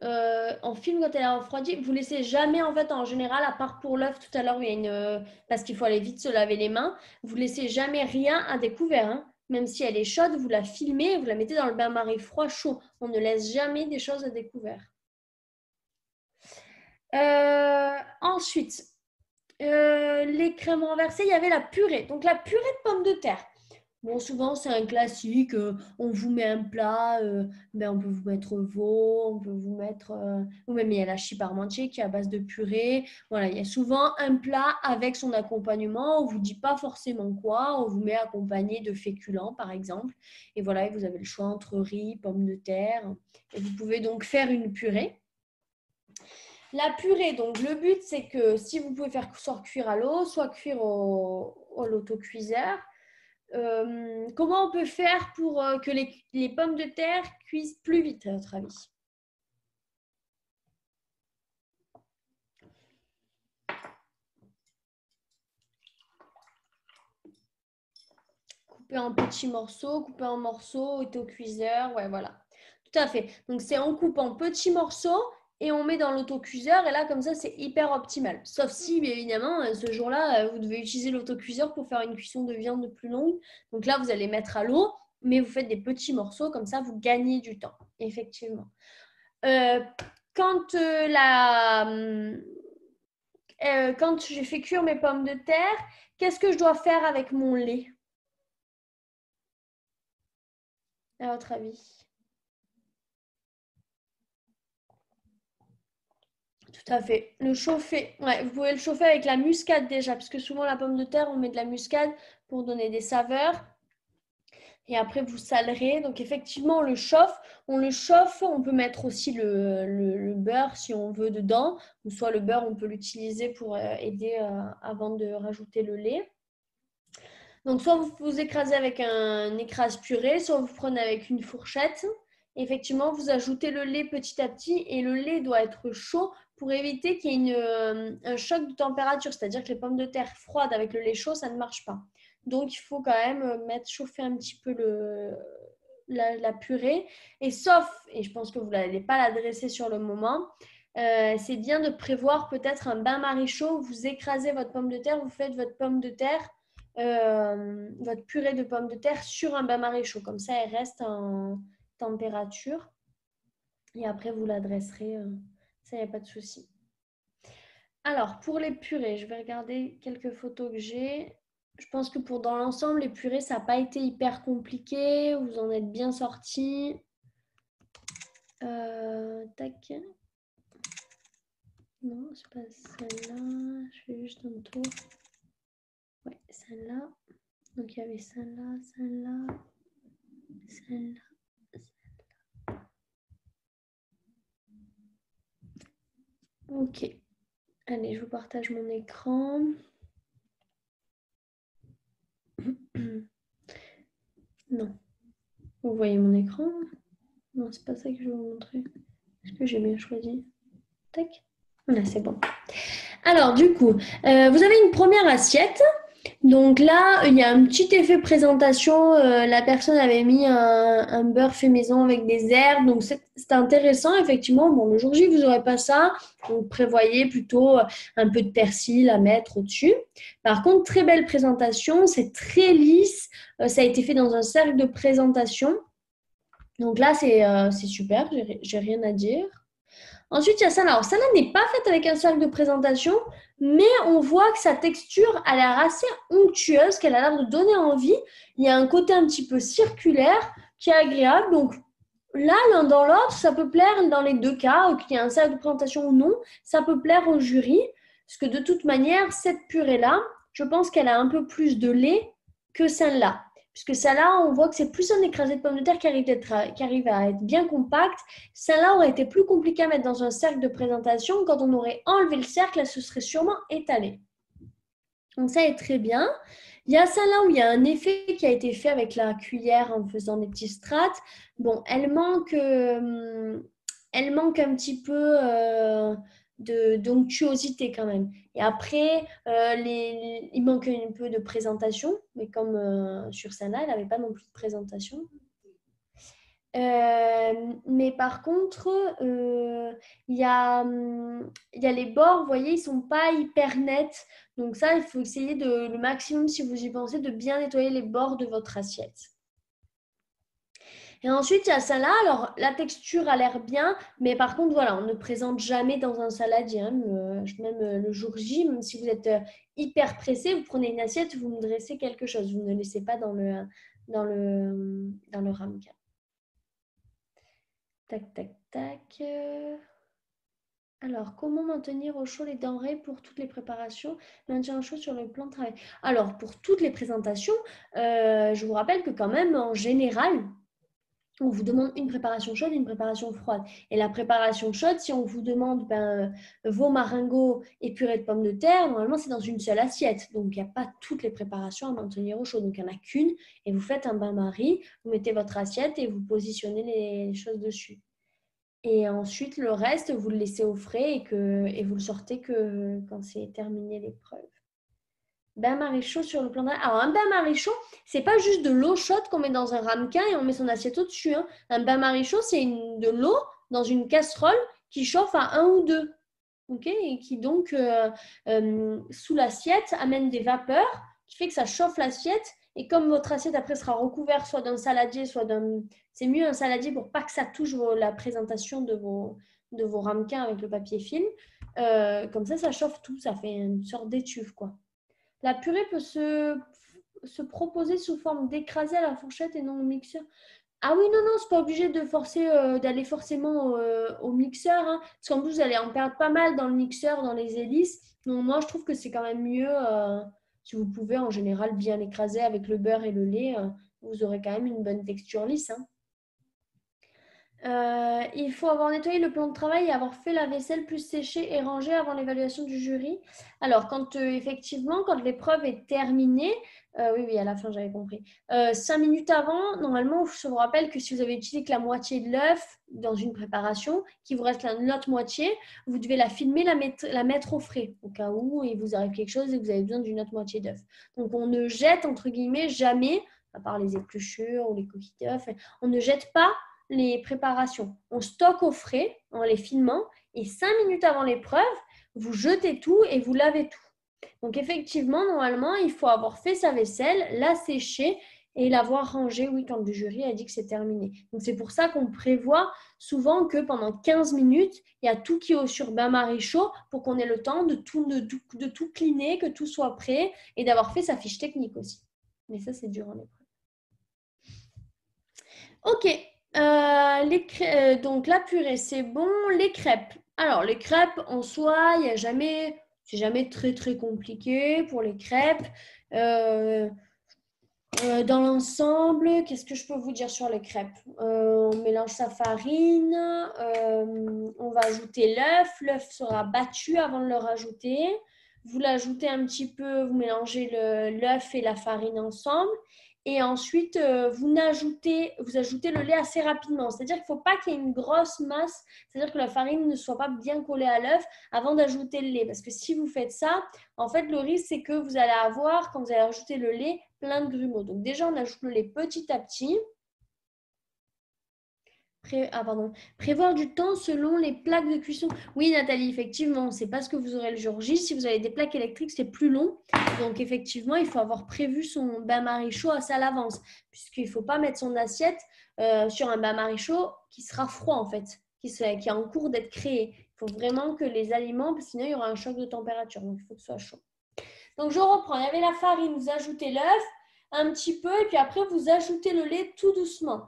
En film, quand elle est refroidie, vous laissez jamais, en fait, en général, à part pour l'œuf tout à l'heure, il y a parce qu'il faut aller vite se laver les mains, vous laissez jamais rien à découvert. Hein. Même si elle est chaude, vous la filmez et vous la mettez dans le bain-marie froid chaud. On ne laisse jamais des choses à découvert. Ensuite, les crèmes renversées, il y avait la purée. Donc la purée de pommes de terre. Bon, souvent, c'est un classique. On vous met un plat, ben, on peut vous mettre veau, on peut vous mettre... ou même il y a la hachis parmentier qui est à base de purée. Voilà, il y a souvent un plat avec son accompagnement. On ne vous dit pas forcément quoi. On vous met accompagné de féculents, par exemple. Et voilà, vous avez le choix entre riz, pommes de terre. Et vous pouvez donc faire une purée. La purée, donc le but, c'est que si vous pouvez faire soit cuire à l'eau, soit cuire au l'autocuiseur. Comment on peut faire pour que les pommes de terre cuisent plus vite, à votre avis? Couper en petits morceaux, couper en morceaux, autocuiseur, ouais, voilà. Tout à fait. Donc, c'est on coupe en petits morceaux et on met dans l'autocuiseur. Et là, comme ça, c'est hyper optimal. Sauf si, bien évidemment, ce jour-là, vous devez utiliser l'autocuiseur pour faire une cuisson de viande plus longue. Donc là, vous allez mettre à l'eau, mais vous faites des petits morceaux. Comme ça, vous gagnez du temps, effectivement. Quand j'ai fait cuire mes pommes de terre, qu'est-ce que je dois faire avec mon lait, à votre avis? Tout à fait. Le chauffer. Ouais, vous pouvez le chauffer avec la muscade déjà, parce que souvent la pomme de terre, on met de la muscade pour donner des saveurs. Et après, vous salerez. Donc, effectivement, on le chauffe. On peut mettre aussi le beurre si on veut dedans. Ou soit le beurre, on peut l'utiliser pour aider avant de rajouter le lait. Donc, soit vous écrasez avec un écrase purée, soit vous prenez avec une fourchette. Effectivement, vous ajoutez le lait petit à petit et le lait doit être chaud pour éviter qu'il y ait un choc de température. C'est-à-dire que les pommes de terre froides avec le lait chaud, ça ne marche pas. Donc, il faut quand même chauffer un petit peu la purée. Et sauf, et je pense que vous n'allez pas la dresser sur le moment, c'est bien de prévoir peut-être un bain-marie chaud. Vous écrasez votre pomme de terre, vous faites votre pomme de terre, votre purée de pommes de terre sur un bain-marie chaud. Comme ça, elle reste en température. Et après, vous la dresserez. Ça, il n'y a pas de souci. Alors, pour les purées, je vais regarder quelques photos que j'ai. Je pense que dans l'ensemble, les purées, ça n'a pas été hyper compliqué. Vous en êtes bien sortis. Tac. Non, c'est pas celle-là. Je fais juste un tour. Ouais, celle-là. Donc, il y avait celle-là, celle-là, celle-là, celle-là. Ok. Allez, je vous partage mon écran. Non. Vous voyez mon écran? Non, c'est pas ça que je vais vous montrer. Est-ce que j'ai bien choisi? Tac. Là, c'est bon. Alors, du coup, vous avez une première assiette. Donc là, il y a un petit effet présentation. La personne avait mis un beurre fait maison avec des herbes. Donc, c'est intéressant, effectivement. Bon, le jour J, vous n'aurez pas ça. Donc, prévoyez plutôt un peu de persil à mettre au-dessus. Par contre, très belle présentation. C'est très lisse. Ça a été fait dans un cercle de présentation. Donc là, c'est super. J'ai rien à dire. Ensuite, il y a celle-là. Alors, celle-là n'est pas faite avec un cercle de présentation, mais on voit que sa texture a l'air assez onctueuse, qu'elle a l'air de donner envie. Il y a un côté un petit peu circulaire qui est agréable. Donc là, l'un dans l'autre, ça peut plaire dans les deux cas, qu'il y ait un cercle de présentation ou non. Ça peut plaire au jury, parce que de toute manière, cette purée-là, je pense qu'elle a un peu plus de lait que celle-là. Puisque celle-là, on voit que c'est plus un écrasé de pommes de terre qui arrive à être bien compact. Celle-là aurait été plus compliqué à mettre dans un cercle de présentation. Quand on aurait enlevé le cercle, elle se serait sûrement étalée. Donc ça est très bien. Il y a celle-là où il y a un effet qui a été fait avec la cuillère en faisant des petits strates. Bon, elle manque un petit peu d'onctuosité quand même. Et après, il manque un peu de présentation, mais comme sur Sana, il n'avait pas non plus de présentation. Mais par contre, il y a les bords, vous voyez, ils ne sont pas hyper nets. Donc ça, il faut essayer le maximum, si vous y pensez, de bien nettoyer les bords de votre assiette. Et ensuite, il y a ça là. Alors, la texture a l'air bien, mais par contre, voilà, on ne présente jamais dans un saladier. Hein, même le jour J, même si vous êtes hyper pressé, vous prenez une assiette, vous me dressez quelque chose. Vous ne le laissez pas dans le ramequin. Tac, tac, tac. Alors, comment maintenir au chaud les denrées pour toutes les préparations? Maintien au chaud sur le plan de travail. Alors, pour toutes les présentations, je vous rappelle que quand même, en général, on vous demande une préparation chaude et une préparation froide. Et la préparation chaude, si on vous demande veau maringots et purée de pommes de terre, normalement, c'est dans une seule assiette. Donc, il n'y a pas toutes les préparations à maintenir au chaud. Donc, il n'y en a qu'une. Et vous faites un bain-marie, vous mettez votre assiette et vous positionnez les choses dessus. Et ensuite, le reste, vous le laissez au frais et vous le sortez que quand c'est terminé l'épreuve. Bain-marie chaud sur le plan d'air. Alors, un bain-marie chaud, c'est pas juste de l'eau chaude qu'on met dans un ramequin et on met son assiette au-dessus. Hein. Un bain-marie chaud, c'est de l'eau dans une casserole qui chauffe à 1 ou 2. Okay, et qui donc, sous l'assiette, amène des vapeurs qui fait que ça chauffe l'assiette. Et comme votre assiette après sera recouverte soit d'un saladier, soit d'un... C'est mieux un saladier pour pas que ça touche la présentation de vos ramequins avec le papier film. Comme ça chauffe tout. Ça fait une sorte d'étuve, quoi. La purée peut se proposer sous forme d'écrasé à la fourchette et non au mixeur. Ah oui, non, c'est pas obligé de forcer d'aller forcément au mixeur. Hein, parce qu'en plus, vous allez en perdre pas mal dans le mixeur, dans les hélices. Donc moi, je trouve que c'est quand même mieux si vous pouvez en général bien l'écraser avec le beurre et le lait. Vous aurez quand même une bonne texture lisse. Hein. Il faut avoir nettoyé le plan de travail et avoir fait la vaisselle plus séchée et rangée avant l'évaluation du jury. Alors, effectivement, quand l'épreuve est terminée, oui, à la fin, j'avais compris. 5 minutes avant, normalement, je vous rappelle que si vous avez utilisé que la moitié de l'œuf dans une préparation, qu'il vous reste l'autre moitié, vous devez la filmer, la mettre au frais, au cas où il vous arrive quelque chose et que vous avez besoin d'une autre moitié d'œuf. Donc, on ne jette, entre guillemets, jamais, à part les épluchures ou les coquilles d'œuf, on ne jette pas les préparations. On stocke au frais en les filmant et 5 minutes avant l'épreuve, vous jetez tout et vous lavez tout. Donc effectivement, normalement, il faut avoir fait sa vaisselle, la sécher et l'avoir rangée, oui, quand le jury a dit que c'est terminé. Donc c'est pour ça qu'on prévoit souvent que pendant 15 minutes, il y a tout qui est sur bain-marie chaud pour qu'on ait le temps de tout cleaner, que tout soit prêt et d'avoir fait sa fiche technique aussi. Mais ça, c'est durant l'épreuve. Ok. Donc la purée, c'est bon. Les crêpes. Alors, les crêpes, en soi, c'est jamais très, très compliqué pour les crêpes. Dans l'ensemble, qu'est-ce que je peux vous dire sur les crêpes? On mélange sa farine, on va ajouter l'œuf. L'œuf sera battu avant de le rajouter. Vous l'ajoutez un petit peu, vous mélangez l'œuf et la farine ensemble. Et ensuite, vous ajoutez le lait assez rapidement. C'est-à-dire qu'il ne faut pas qu'il y ait une grosse masse, c'est-à-dire que la farine ne soit pas bien collée à l'œuf avant d'ajouter le lait. Parce que si vous faites ça, en fait, le risque, c'est que vous allez avoir, quand vous allez ajouter le lait, plein de grumeaux. Donc déjà, on ajoute le lait petit à petit. Prévoir du temps selon les plaques de cuisson. Oui, Nathalie, effectivement, c'est pas ce que vous aurez le jour J. Si vous avez des plaques électriques, c'est plus long. Donc, effectivement, il faut avoir prévu son bain-marie chaud assez à l'avance, puisqu'il ne faut pas mettre son assiette sur un bain-marie chaud qui sera froid, en fait, qui est en cours d'être créé. Il faut vraiment que les aliments, parce que sinon, il y aura un choc de température. Donc, il faut que ce soit chaud. Donc, je reprends. Il y avait la farine, vous ajoutez l'œuf un petit peu, et puis après, vous ajoutez le lait tout doucement.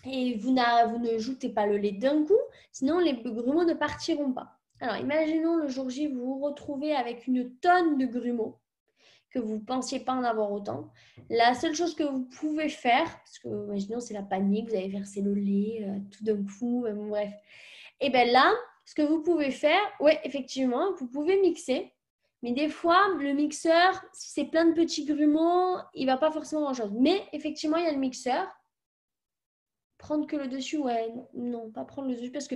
Et vous ne ajoutez pas le lait d'un coup, sinon les grumeaux ne partiront pas. Alors, imaginons le jour J, vous vous retrouvez avec une tonne de grumeaux, que vous ne pensiez pas en avoir autant. La seule chose que vous pouvez faire, parce que imaginons c'est la panique, vous avez versé le lait tout d'un coup, bref. Et bien là, ce que vous pouvez faire, oui, effectivement, vous pouvez mixer. Mais des fois, le mixeur, si c'est plein de petits grumeaux, il ne va pas forcément grand-chose. Mais effectivement, il y a le mixeur. Prendre que le dessus, ouais, non, pas prendre le dessus parce que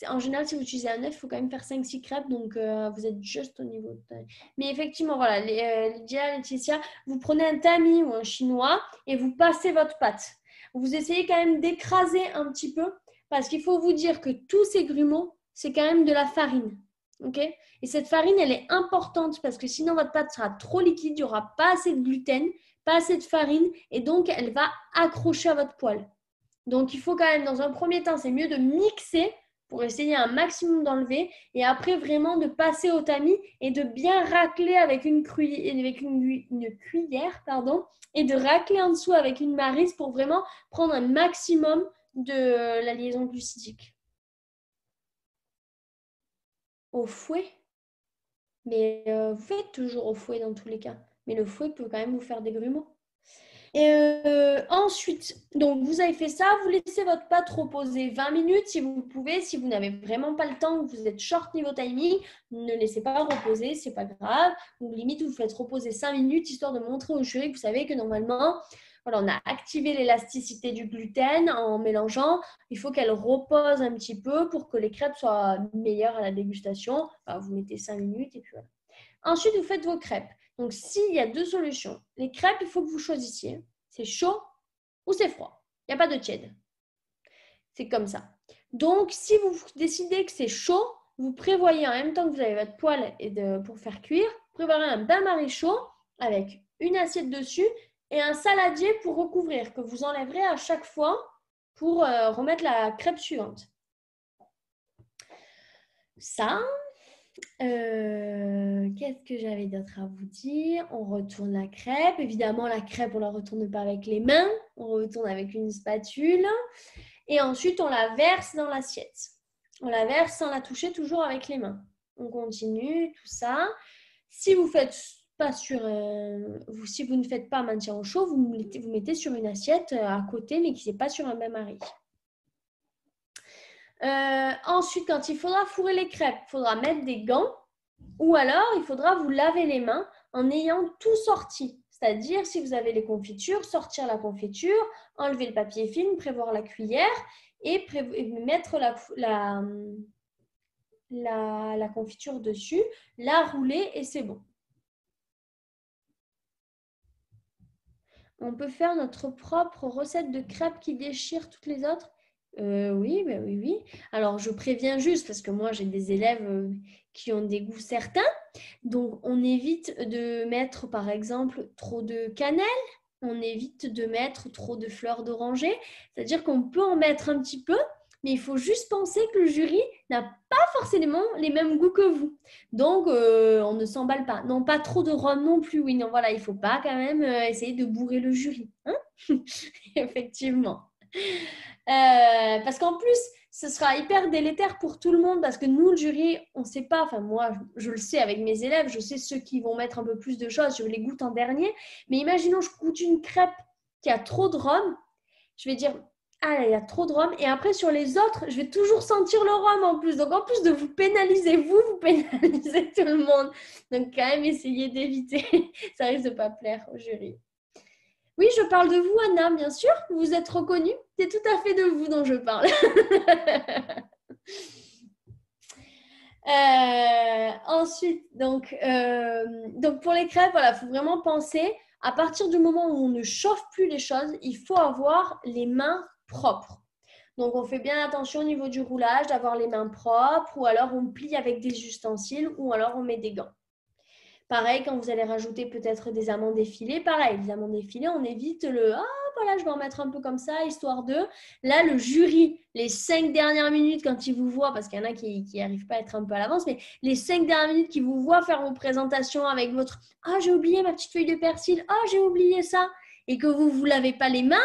en général, si vous utilisez un œuf, il faut quand même faire 5-6 crêpes, donc vous êtes juste au niveau de taille. Mais effectivement, voilà, Lydia, Laetitia, vous prenez un tamis ou un chinois et vous passez votre pâte. Vous essayez quand même d'écraser un petit peu parce qu'il faut vous dire que tous ces grumeaux, c'est quand même de la farine. Okay, et cette farine, elle est importante parce que sinon, votre pâte sera trop liquide, il n'y aura pas assez de gluten, pas assez de farine et donc elle va accrocher à votre poêle. Donc, il faut quand même, dans un premier temps, c'est mieux de mixer pour essayer un maximum d'enlever et après vraiment de passer au tamis et de bien racler avec une cuillère et de racler en dessous avec une maryse pour vraiment prendre un maximum de la liaison glucidique. Au fouet? Mais vous faites toujours au fouet dans tous les cas. Mais le fouet peut quand même vous faire des grumeaux. Ensuite, donc vous avez fait ça, vous laissez votre pâte reposer 20 minutes si vous pouvez. Si vous n'avez vraiment pas le temps, vous êtes short niveau timing, ne laissez pas reposer, c'est pas grave. Ou limite, vous faites reposer 5 minutes histoire de montrer au jury que vous savez que normalement, voilà, on a activé l'élasticité du gluten en mélangeant. Il faut qu'elle repose un petit peu pour que les crêpes soient meilleures à la dégustation. Alors, vous mettez 5 minutes et puis voilà. Ensuite, vous faites vos crêpes. Donc, s'il y a deux solutions, les crêpes, il faut que vous choisissiez. C'est chaud ou c'est froid. Il n'y a pas de tiède. C'est comme ça. Donc, si vous décidez que c'est chaud, vous prévoyez en même temps que vous avez votre poêle pour faire cuire, préparez un bain-marie chaud avec une assiette dessus et un saladier pour recouvrir que vous enlèverez à chaque fois pour remettre la crêpe suivante. Ça. Qu'est-ce que j'avais d'autre à vous dire? On retourne la crêpe. Évidemment, la crêpe, on ne la retourne pas avec les mains. On retourne avec une spatule. Et ensuite, on la verse dans l'assiette. On la verse sans la toucher, toujours avec les mains. On continue, tout ça. Si vous ne faites pas maintien au chaud, vous mettez sur une assiette à côté, mais qui n'est pas sur un bain-marie. Ensuite, quand il faudra fourrer les crêpes, il faudra mettre des gants ou alors il faudra vous laver les mains en ayant tout sorti. C'est-à-dire, si vous avez les confitures, sortir la confiture, enlever le papier film, prévoir la cuillère et mettre la confiture dessus, la rouler et c'est bon. On peut faire notre propre recette de crêpes qui déchire toutes les autres. Oui, ben oui. Alors, je préviens juste parce que moi, j'ai des élèves qui ont des goûts certains. Donc, on évite de mettre, par exemple, trop de cannelle. On évite de mettre trop de fleurs d'oranger. C'est-à-dire qu'on peut en mettre un petit peu, mais il faut juste penser que le jury n'a pas forcément les mêmes goûts que vous. Donc, on ne s'emballe pas. Non, pas trop de rhum non plus. Oui, non, voilà, il ne faut pas quand même essayer de bourrer le jury. Hein. Effectivement. Parce qu'en plus, ce sera hyper délétère pour tout le monde parce que nous, le jury, on ne sait pas. Enfin, moi, je le sais avec mes élèves, je sais ceux qui vont mettre un peu plus de choses, je les goûte en dernier. Mais imaginons, je goûte une crêpe qui a trop de rhum. Je vais dire, ah, il y a trop de rhum. Et après, sur les autres, je vais toujours sentir le rhum en plus. Donc, en plus de vous pénaliser, vous pénalisez tout le monde. Donc, quand même, essayez d'éviter. Ça risque de ne pas plaire au jury. Oui, je parle de vous, Anna, bien sûr. Vous êtes reconnue. C'est tout à fait de vous dont je parle. Ensuite, donc pour les crêpes, voilà, il faut vraiment penser, à partir du moment où on ne chauffe plus les choses, il faut avoir les mains propres. Donc, on fait bien attention au niveau du roulage, d'avoir les mains propres, ou alors on plie avec des ustensiles, ou alors on met des gants. Pareil, quand vous allez rajouter peut-être des amandes effilées, pareil, les amandes effilées, on évite voilà, je vais en mettre un peu comme ça, histoire de… Là, le jury, les 5 dernières minutes, quand il vous voit, parce qu'il y en a qui n'arrivent pas à être un peu à l'avance, mais les 5 dernières minutes qui vous voient faire vos présentations avec votre « Ah, j'ai oublié ma petite feuille de persil, ah, j'ai oublié ça !» et que vous ne vous lavez pas les mains,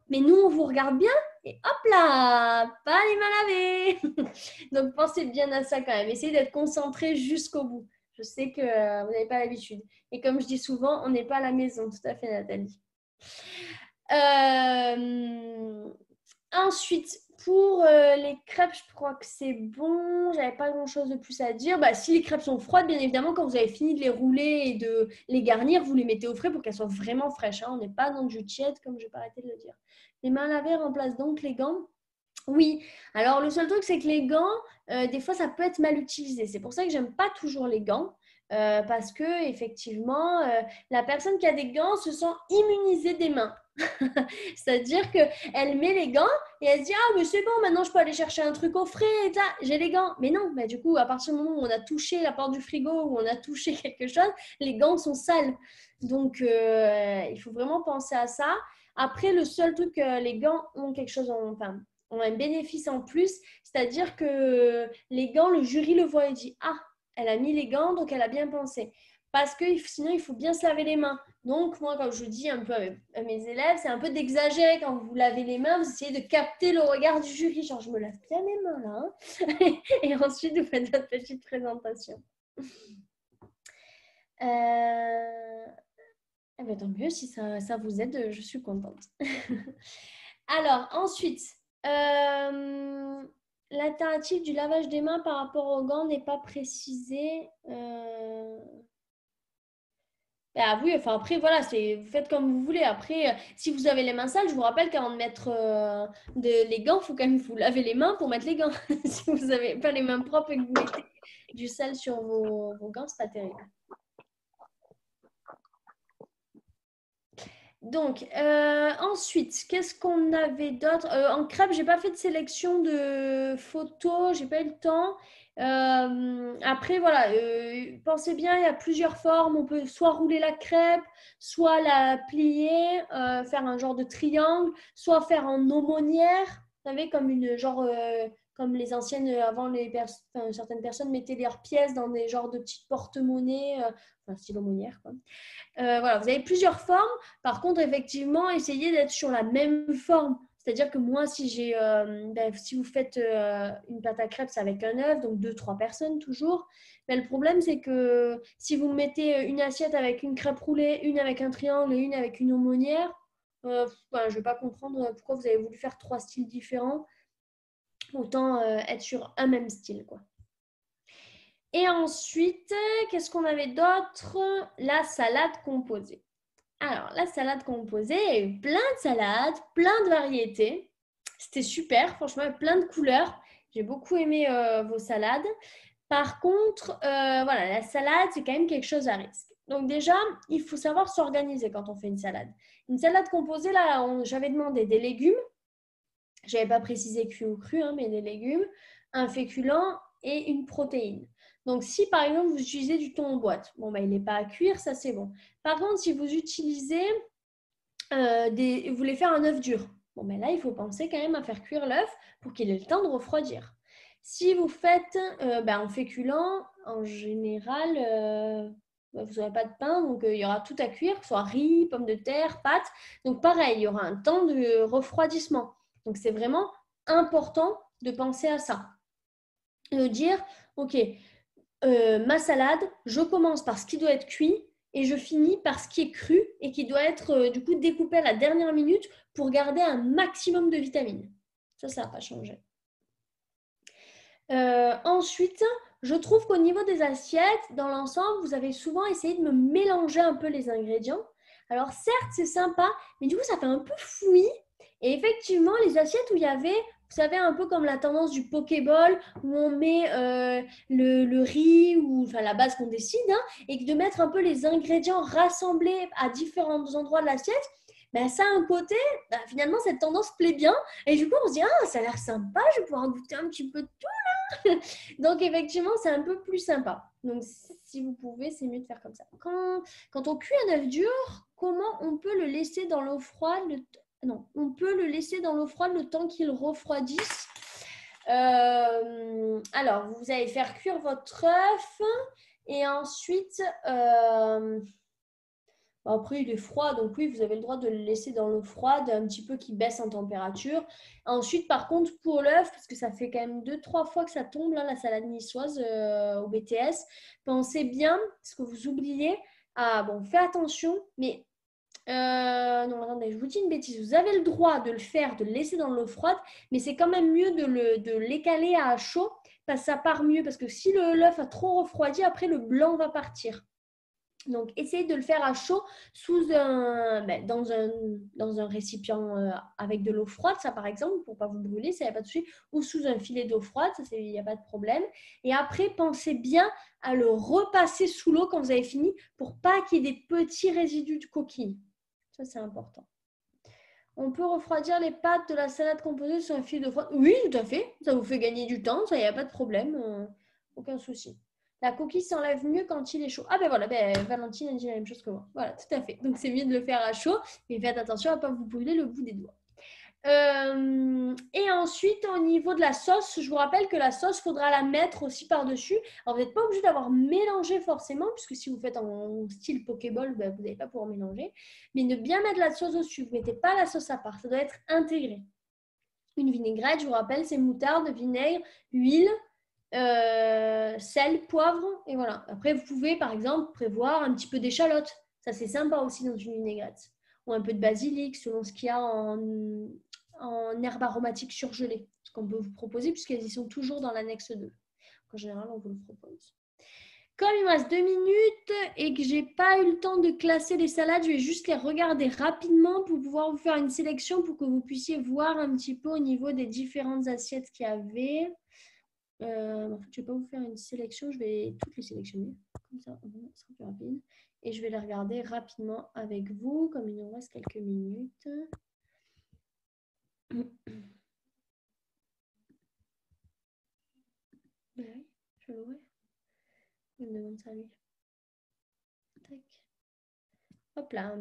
mais nous, on vous regarde bien et hop là, pas les mains lavées. Donc, pensez bien à ça quand même. Essayez d'être concentré jusqu'au bout. Je sais que vous n'avez pas l'habitude. Et comme je dis souvent, on n'est pas à la maison. Tout à fait, Nathalie. Ensuite, pour les crêpes, je crois que c'est bon. J'avais pas grand-chose de plus à dire. Si les crêpes sont froides, bien évidemment, quand vous avez fini de les rouler et de les garnir, vous les mettez au frais pour qu'elles soient vraiment fraîches. Hein. On n'est pas dans du tiède, comme je n'ai pas arrêté de le dire. Les mains lavées remplacent donc les gants? Oui. Alors, le seul truc, c'est que les gants, des fois, ça peut être mal utilisé. C'est pour ça que j'aime pas toujours les gants. Parce que effectivement, la personne qui a des gants se sent immunisée des mains. C'est-à-dire qu'elle met les gants et elle se dit ah mais c'est bon, maintenant je peux aller chercher un truc au frais et ça, j'ai les gants. Mais non, mais du coup à partir du moment où on a touché la porte du frigo ou on a touché quelque chose, les gants sont sales. Donc il faut vraiment penser à ça. Après, le seul truc, les gants ont quelque chose enfin, ont un bénéfice en plus, c'est-à-dire que les gants, le jury le voit et dit ah, elle a mis les gants, donc elle a bien pensé. Parce que sinon, il faut bien se laver les mains. Donc, moi, comme je dis un peu à mes élèves, c'est un peu d'exagérer quand vous lavez les mains. Vous essayez de capter le regard du jury. Genre, je me lave bien les mains là. Hein. Et ensuite, vous faites votre petite présentation. Eh bien, tant mieux, si ça vous aide, je suis contente. Alors, ensuite, l'alternative du lavage des mains par rapport aux gants n'est pas précisée. Ah oui, enfin après, voilà, vous faites comme vous voulez. Après, si vous avez les mains sales, je vous rappelle qu'avant de mettre les gants, il faut quand même vous laver les mains pour mettre les gants. Si vous n'avez pas les mains propres et que vous mettez du sel sur vos gants, c'est pas terrible. Donc, ensuite, qu'est-ce qu'on avait d'autre? En crêpe, j'ai pas fait de sélection de photos, j'ai pas eu le temps. Après, voilà, pensez bien, il y a plusieurs formes. On peut soit rouler la crêpe, soit la plier, faire un genre de triangle, soit faire en aumônière. Vous savez, comme les anciennes, avant, certaines personnes mettaient leurs pièces dans des genres de petites porte-monnaies, enfin, style aumônière, quoi. Voilà, vous avez plusieurs formes. Par contre, effectivement, essayez d'être sur la même forme. C'est-à-dire que moi, si vous faites une pâte à crêpes, c'est avec un œuf, donc 2-3 personnes toujours. Mais le problème, c'est que si vous mettez une assiette avec une crêpe roulée, une avec un triangle et une avec une aumônière, je ne vais pas comprendre pourquoi vous avez voulu faire 3 styles différents. Autant être sur un même style, quoi. Et ensuite, qu'est-ce qu'on avait d'autre? La salade composée. Alors, la salade composée, il y a eu plein de salades, plein de variétés. C'était super, franchement, plein de couleurs. J'ai beaucoup aimé vos salades. Par contre, voilà, la salade, c'est quand même quelque chose à risque. Donc déjà, il faut savoir s'organiser quand on fait une salade. Une salade composée, là, j'avais demandé des légumes. Je n'avais pas précisé cuit ou cru, hein, mais des légumes, un féculent et une protéine. Donc, si par exemple vous utilisez du thon en boîte, bon, il n'est pas à cuire, ça c'est bon. Par contre, si vous utilisez vous voulez faire un œuf dur, bon, là il faut penser quand même à faire cuire l'œuf pour qu'il ait le temps de refroidir. Si vous faites en féculent, en général, vous n'aurez pas de pain, donc il y aura tout à cuire, que ce soit riz, pommes de terre, pâtes. Donc pareil, il y aura un temps de refroidissement. Donc c'est vraiment important de penser à ça. De dire, ok, ma salade, je commence par ce qui doit être cuit et je finis par ce qui est cru et qui doit être du coup découpé à la dernière minute pour garder un maximum de vitamines. Ça n'a pas changé. Ensuite, je trouve qu'au niveau des assiettes, dans l'ensemble, vous avez souvent essayé de me mélanger un peu les ingrédients. Alors certes, c'est sympa, mais du coup, ça fait un peu fouillis. Et effectivement, les assiettes où il y avait, vous savez, un peu comme la tendance du Pokéball, où on met le riz ou enfin, la base qu'on décide, hein, et de mettre un peu les ingrédients rassemblés à différents endroits de l'assiette, ça a un côté, finalement, cette tendance plaît bien. Et du coup, on se dit, ah, ça a l'air sympa, je vais pouvoir goûter un petit peu de tout là. Donc, effectivement, c'est un peu plus sympa. Donc, si vous pouvez, c'est mieux de faire comme ça. Quand on cuit un œuf dur, comment on peut le laisser dans l'eau froide Non, on peut le laisser dans l'eau froide le temps qu'il refroidisse. Alors, vous allez faire cuire votre œuf et ensuite, après il est froid, donc oui, vous avez le droit de le laisser dans l'eau froide, un petit peu qui baisse en température. Ensuite, par contre, pour l'œuf, parce que ça fait quand même 2-3 fois que ça tombe, là, la salade niçoise au BTS, pensez bien, parce que vous oubliez, faites attention, mais non, attendez, je vous dis une bêtise. Vous avez le droit de le faire, de le laisser dans l'eau froide, mais c'est quand même mieux de l'écaler à chaud parce que ça part mieux. Parce que si l'œuf a trop refroidi, après le blanc va partir. Donc, essayez de le faire à chaud dans un récipient avec de l'eau froide, ça par exemple, pour ne pas vous brûler, ça n'y a pas de souci, ou sous un filet d'eau froide, ça, il n'y a pas de problème. Et après, pensez bien à le repasser sous l'eau quand vous avez fini pour pas qu'il y ait des petits résidus de coquille. Ça, c'est important. On peut refroidir les pâtes de la salade composée sur un filet d'eau froide. Oui, tout à fait. Ça vous fait gagner du temps, ça, il n'y a pas de problème. Aucun souci. La coquille s'enlève mieux quand il est chaud. Ah ben voilà, Valentine a dit la même chose que moi. Voilà, tout à fait. Donc c'est mieux de le faire à chaud, mais faites attention à ne pas vous brûler le bout des doigts. Et ensuite, au niveau de la sauce, je vous rappelle que la sauce, il faudra la mettre aussi par-dessus. Alors, vous n'êtes pas obligé d'avoir mélangé forcément, puisque si vous faites en style Pokéball, vous n'allez pas pouvoir mélanger. Mais de bien mettre la sauce au-dessus. Vous ne mettez pas la sauce à part, ça doit être intégré. Une vinaigrette, je vous rappelle, c'est moutarde, vinaigre, huile, sel, poivre, et voilà. Après, vous pouvez, par exemple, prévoir un petit peu d'échalote. Ça, c'est sympa aussi dans une vinaigrette. Ou un peu de basilic, selon ce qu'il y a en herbes aromatiques surgelées, ce qu'on peut vous proposer, puisqu'elles y sont toujours dans l'annexe 2. En général, on vous le propose. Comme il me reste 2 minutes et que je n'ai pas eu le temps de classer les salades, je vais juste les regarder rapidement pour pouvoir vous faire une sélection pour que vous puissiez voir un petit peu au niveau des différentes assiettes qu'il y avait. En fait, je ne vais pas vous faire une sélection, je vais toutes les sélectionner. Comme ça, ce sera plus rapide. Et je vais les regarder rapidement avec vous, comme il nous reste quelques minutes. Oui, je vais l'ouvrir. Il me demande ça lui. Tac. Hop là.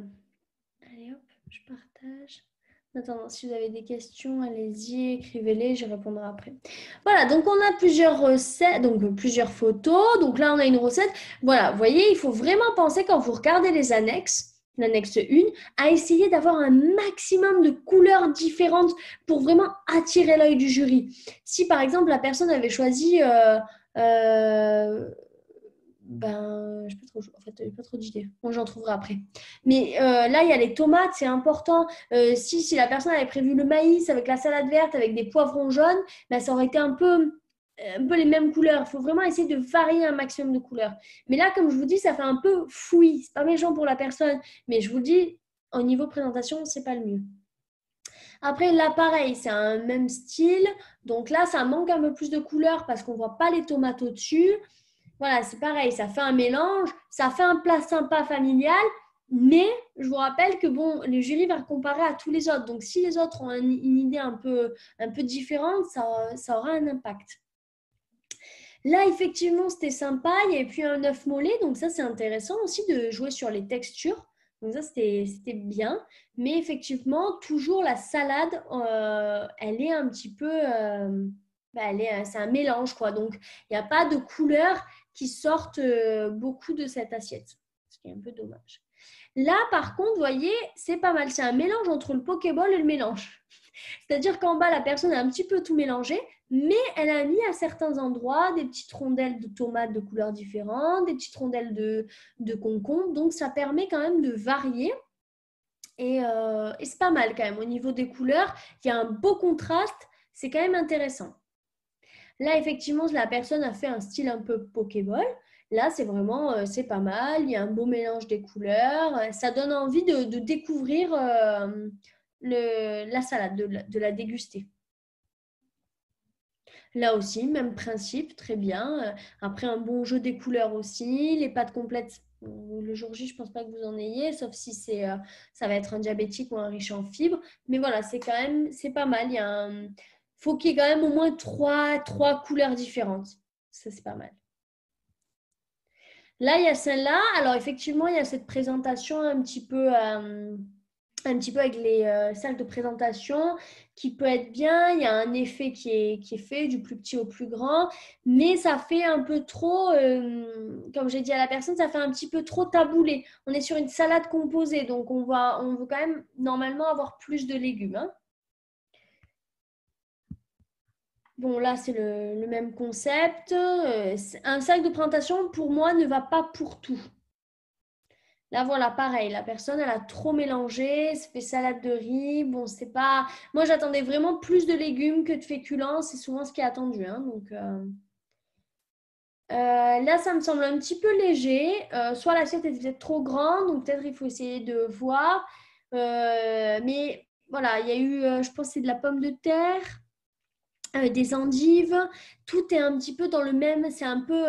Allez hop, je partage. En attendant, si vous avez des questions, allez-y, écrivez-les, je répondrai après. Voilà, donc on a plusieurs recettes, donc plusieurs photos. Donc là, on a une recette. Voilà, vous voyez, il faut vraiment penser quand vous regardez les annexes, l'annexe 1, à essayer d'avoir un maximum de couleurs différentes pour vraiment attirer l'œil du jury. Si par exemple, la personne avait choisi... je n'ai pas trop d'idées. Bon, j'en trouverai après. Mais là, il y a les tomates, c'est important. Si la personne avait prévu le maïs avec la salade verte, avec des poivrons jaunes, ça aurait été un peu les mêmes couleurs. Il faut vraiment essayer de varier un maximum de couleurs. Mais là, comme je vous dis, ça fait un peu fouillis. C'est pas méchant pour la personne, mais je vous dis, au niveau présentation, c'est pas le mieux. Après, là, pareil, c'est un même style. Donc là, ça manque un peu plus de couleurs parce qu'on ne voit pas les tomates au-dessus. Voilà, c'est pareil, ça fait un mélange, ça fait un plat sympa familial, mais je vous rappelle que bon, le jury va comparer à tous les autres. Donc, si les autres ont une idée un peu différente, ça aura un impact. Là, effectivement, c'était sympa. Il y avait puis un œuf mollet, donc ça, c'est intéressant aussi de jouer sur les textures. Donc ça, c'était bien. Mais effectivement, toujours la salade, elle est un petit peu... c'est un mélange, quoi. Donc, il n'y a pas de couleurs qui sortent beaucoup de cette assiette. Ce qui est un peu dommage. Là, par contre, vous voyez, c'est pas mal. C'est un mélange entre le Pokéball et le mélange. C'est-à-dire qu'en bas, la personne a un petit peu tout mélangé, mais elle a mis à certains endroits des petites rondelles de tomates de couleurs différentes, des petites rondelles de concombre. Donc, ça permet quand même de varier. Et c'est pas mal quand même. Au niveau des couleurs, il y a un beau contraste. C'est quand même intéressant. Là, effectivement, la personne a fait un style un peu Pokéball. Là, c'est vraiment, c'est pas mal. Il y a un beau mélange des couleurs. Ça donne envie de découvrir la salade, de la déguster. Là aussi, même principe, très bien. Après, un bon jeu des couleurs aussi. Les pâtes complètes, le jour J, je ne pense pas que vous en ayez, sauf si ça va être un diabétique ou un riche en fibres. Mais voilà, c'est pas mal. Faut qu'il y ait quand même au moins trois couleurs différentes. Ça, c'est pas mal. Là, il y a celle-là. Alors, effectivement, il y a cette présentation un petit peu avec les salles de présentation qui peut être bien. Il y a un effet qui est fait du plus petit au plus grand, mais ça fait un peu trop, comme j'ai dit à la personne, ça fait un petit peu trop taboulé. On est sur une salade composée, donc on veut quand même normalement avoir plus de légumes. Hein. Bon, là, c'est le même concept. Un sac de présentation, pour moi, ne va pas pour tout. Là, voilà, pareil, la personne, elle a trop mélangé, ça fait salade de riz. Bon, c'est pas... Moi, j'attendais vraiment plus de légumes que de féculents. C'est souvent ce qui est attendu. Hein, donc, Là, ça me semble un petit peu léger. Soit l'assiette est peut-être trop grande, ou peut-être il faut essayer de voir. Mais voilà, il y a eu, je pense, que c'est de la pomme de terre, des endives. Tout est un petit peu dans le même, c'est un peu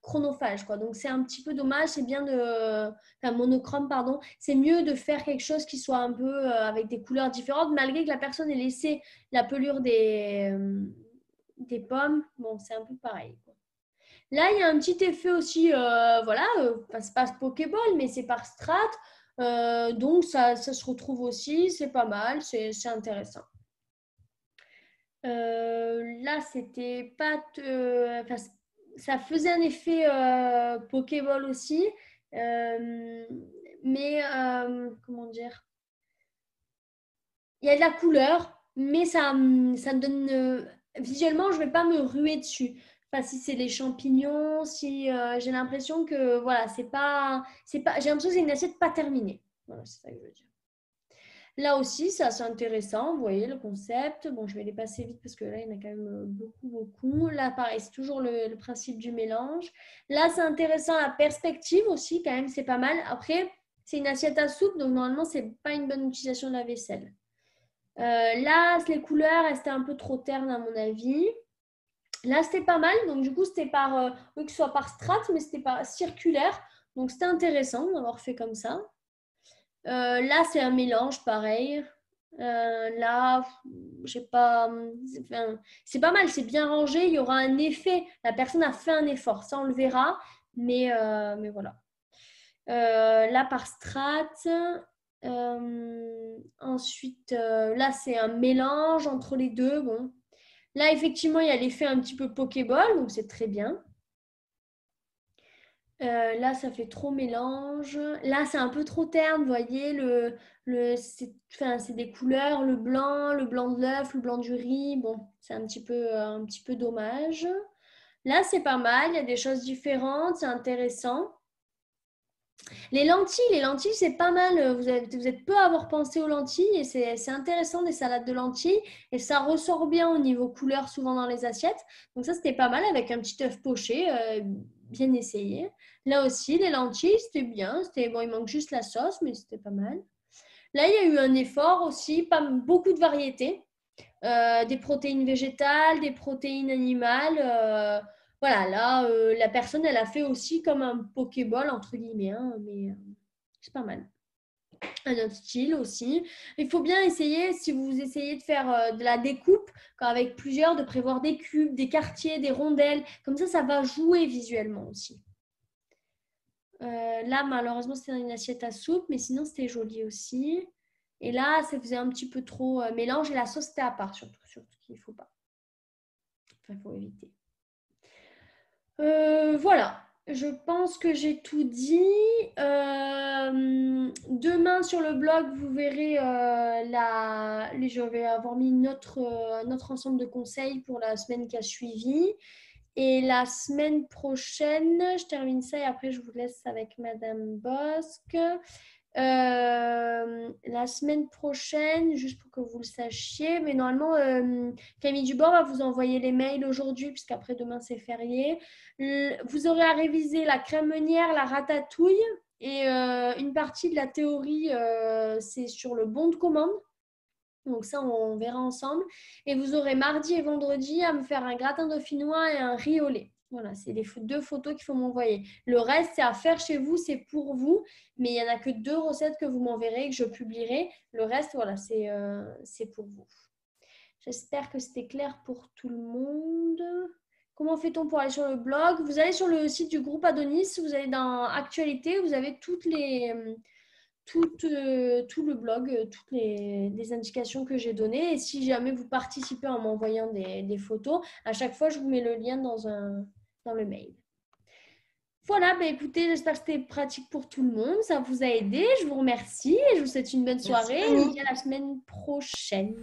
chronophage, quoi. Donc, c'est un petit peu dommage. C'est bien enfin, monochrome, pardon. C'est mieux de faire quelque chose qui soit un peu avec des couleurs différentes, malgré que la personne ait laissé la pelure des pommes. Bon, c'est un peu pareil, quoi. Là, il y a un petit effet aussi, voilà, c'est pas Pokéball, mais c'est par strat. Donc, ça se retrouve aussi, c'est pas mal, c'est intéressant. Là, c'était pas. Enfin, ça faisait un effet Pokéball aussi. Mais, comment dire? Il y a de la couleur, mais ça me donne. Visuellement, je ne vais pas me ruer dessus. Enfin, si c'est les champignons, si j'ai l'impression que voilà, c'est pas, j'ai l'impression que c'est une assiette pas terminée. Voilà, c'est ça que je veux dire. Là aussi, c'est assez intéressant. Vous voyez le concept. Bon, je vais les passer vite parce que là, il y en a quand même beaucoup. Là, pareil, c'est toujours le principe du mélange. Là, c'est intéressant la perspective aussi, quand même, c'est pas mal. Après, c'est une assiette à soupe, donc normalement, c'est pas une bonne utilisation de la vaisselle. Là, les couleurs restaient un peu trop ternes à mon avis. Là, c'était pas mal. Donc, du coup, c'était par, que ce soit par strat, mais c'était pas circulaire. Donc, c'était intéressant d'avoir fait comme ça. Là, c'est un mélange, pareil. Là, j'ai pas. Enfin, c'est pas mal, c'est bien rangé. Il y aura un effet. La personne a fait un effort. Ça, on le verra. Mais voilà. Là, par strat. Ensuite, là, c'est un mélange entre les deux. Bon. Là, effectivement, il y a l'effet un petit peu Pokéball, donc c'est très bien. Là, ça fait trop mélange. Là, c'est un peu trop terne, vous voyez. C'est des couleurs, le blanc de l'œuf, le blanc du riz. Bon, c'est un petit peu dommage. Là, c'est pas mal. Il y a des choses différentes. C'est intéressant. Les lentilles, c'est pas mal. Vous êtes peu à avoir pensé aux lentilles et c'est intéressant des salades de lentilles et ça ressort bien au niveau couleur souvent dans les assiettes. Donc ça, c'était pas mal avec un petit œuf poché, bien essayé. Là aussi, les lentilles, c'était bien. Bon, il manque juste la sauce, mais c'était pas mal. Là, il y a eu un effort aussi, pas beaucoup de variétés. Des protéines végétales, des protéines animales. Voilà, là, la personne, elle a fait aussi comme un Pokéball, entre guillemets, hein, mais c'est pas mal. Un autre style aussi. Il faut bien essayer, si vous essayez de faire de la découpe, avec plusieurs, de prévoir des cubes, des quartiers, des rondelles. Comme ça va jouer visuellement aussi. Là, malheureusement, c'était dans une assiette à soupe, mais sinon, c'était joli aussi. Et là, ça faisait un petit peu trop mélange et la sauce était à part, surtout qu'il ne faut pas. Enfin, il faut éviter. Voilà, je pense que j'ai tout dit. Demain sur le blog, vous verrez, je vais avoir mis un autre ensemble de conseils pour la semaine qui a suivi. Et la semaine prochaine, je termine ça et après je vous laisse avec Madame Bosque. La semaine prochaine, juste pour que vous le sachiez, mais normalement, Camille Dubord va vous envoyer les mails aujourd'hui, puisqu'après demain c'est férié. Vous aurez à réviser la crème meunière, la ratatouille et une partie de la théorie, c'est sur le bon de commande. Donc ça, on verra ensemble. Et vous aurez mardi et vendredi à me faire un gratin dauphinois et un riz au lait. Voilà, c'est les 2 photos qu'il faut m'envoyer. Le reste, c'est à faire chez vous, c'est pour vous. Mais il n'y en a que 2 recettes que vous m'enverrez et que je publierai. Le reste, voilà, c'est pour vous. J'espère que c'était clair pour tout le monde. Comment fait-on pour aller sur le blog? Vous allez sur le site du groupe Adonis, vous allez dans Actualité, vous avez tout le blog, toutes les indications que j'ai données. Et si jamais vous participez en m'envoyant des photos, à chaque fois, je vous mets le lien dans le mail. Voilà, écoutez, j'espère que c'était pratique pour tout le monde. Ça vous a aidé. Je vous remercie et je vous souhaite une bonne soirée. Et je vous dis à la semaine prochaine.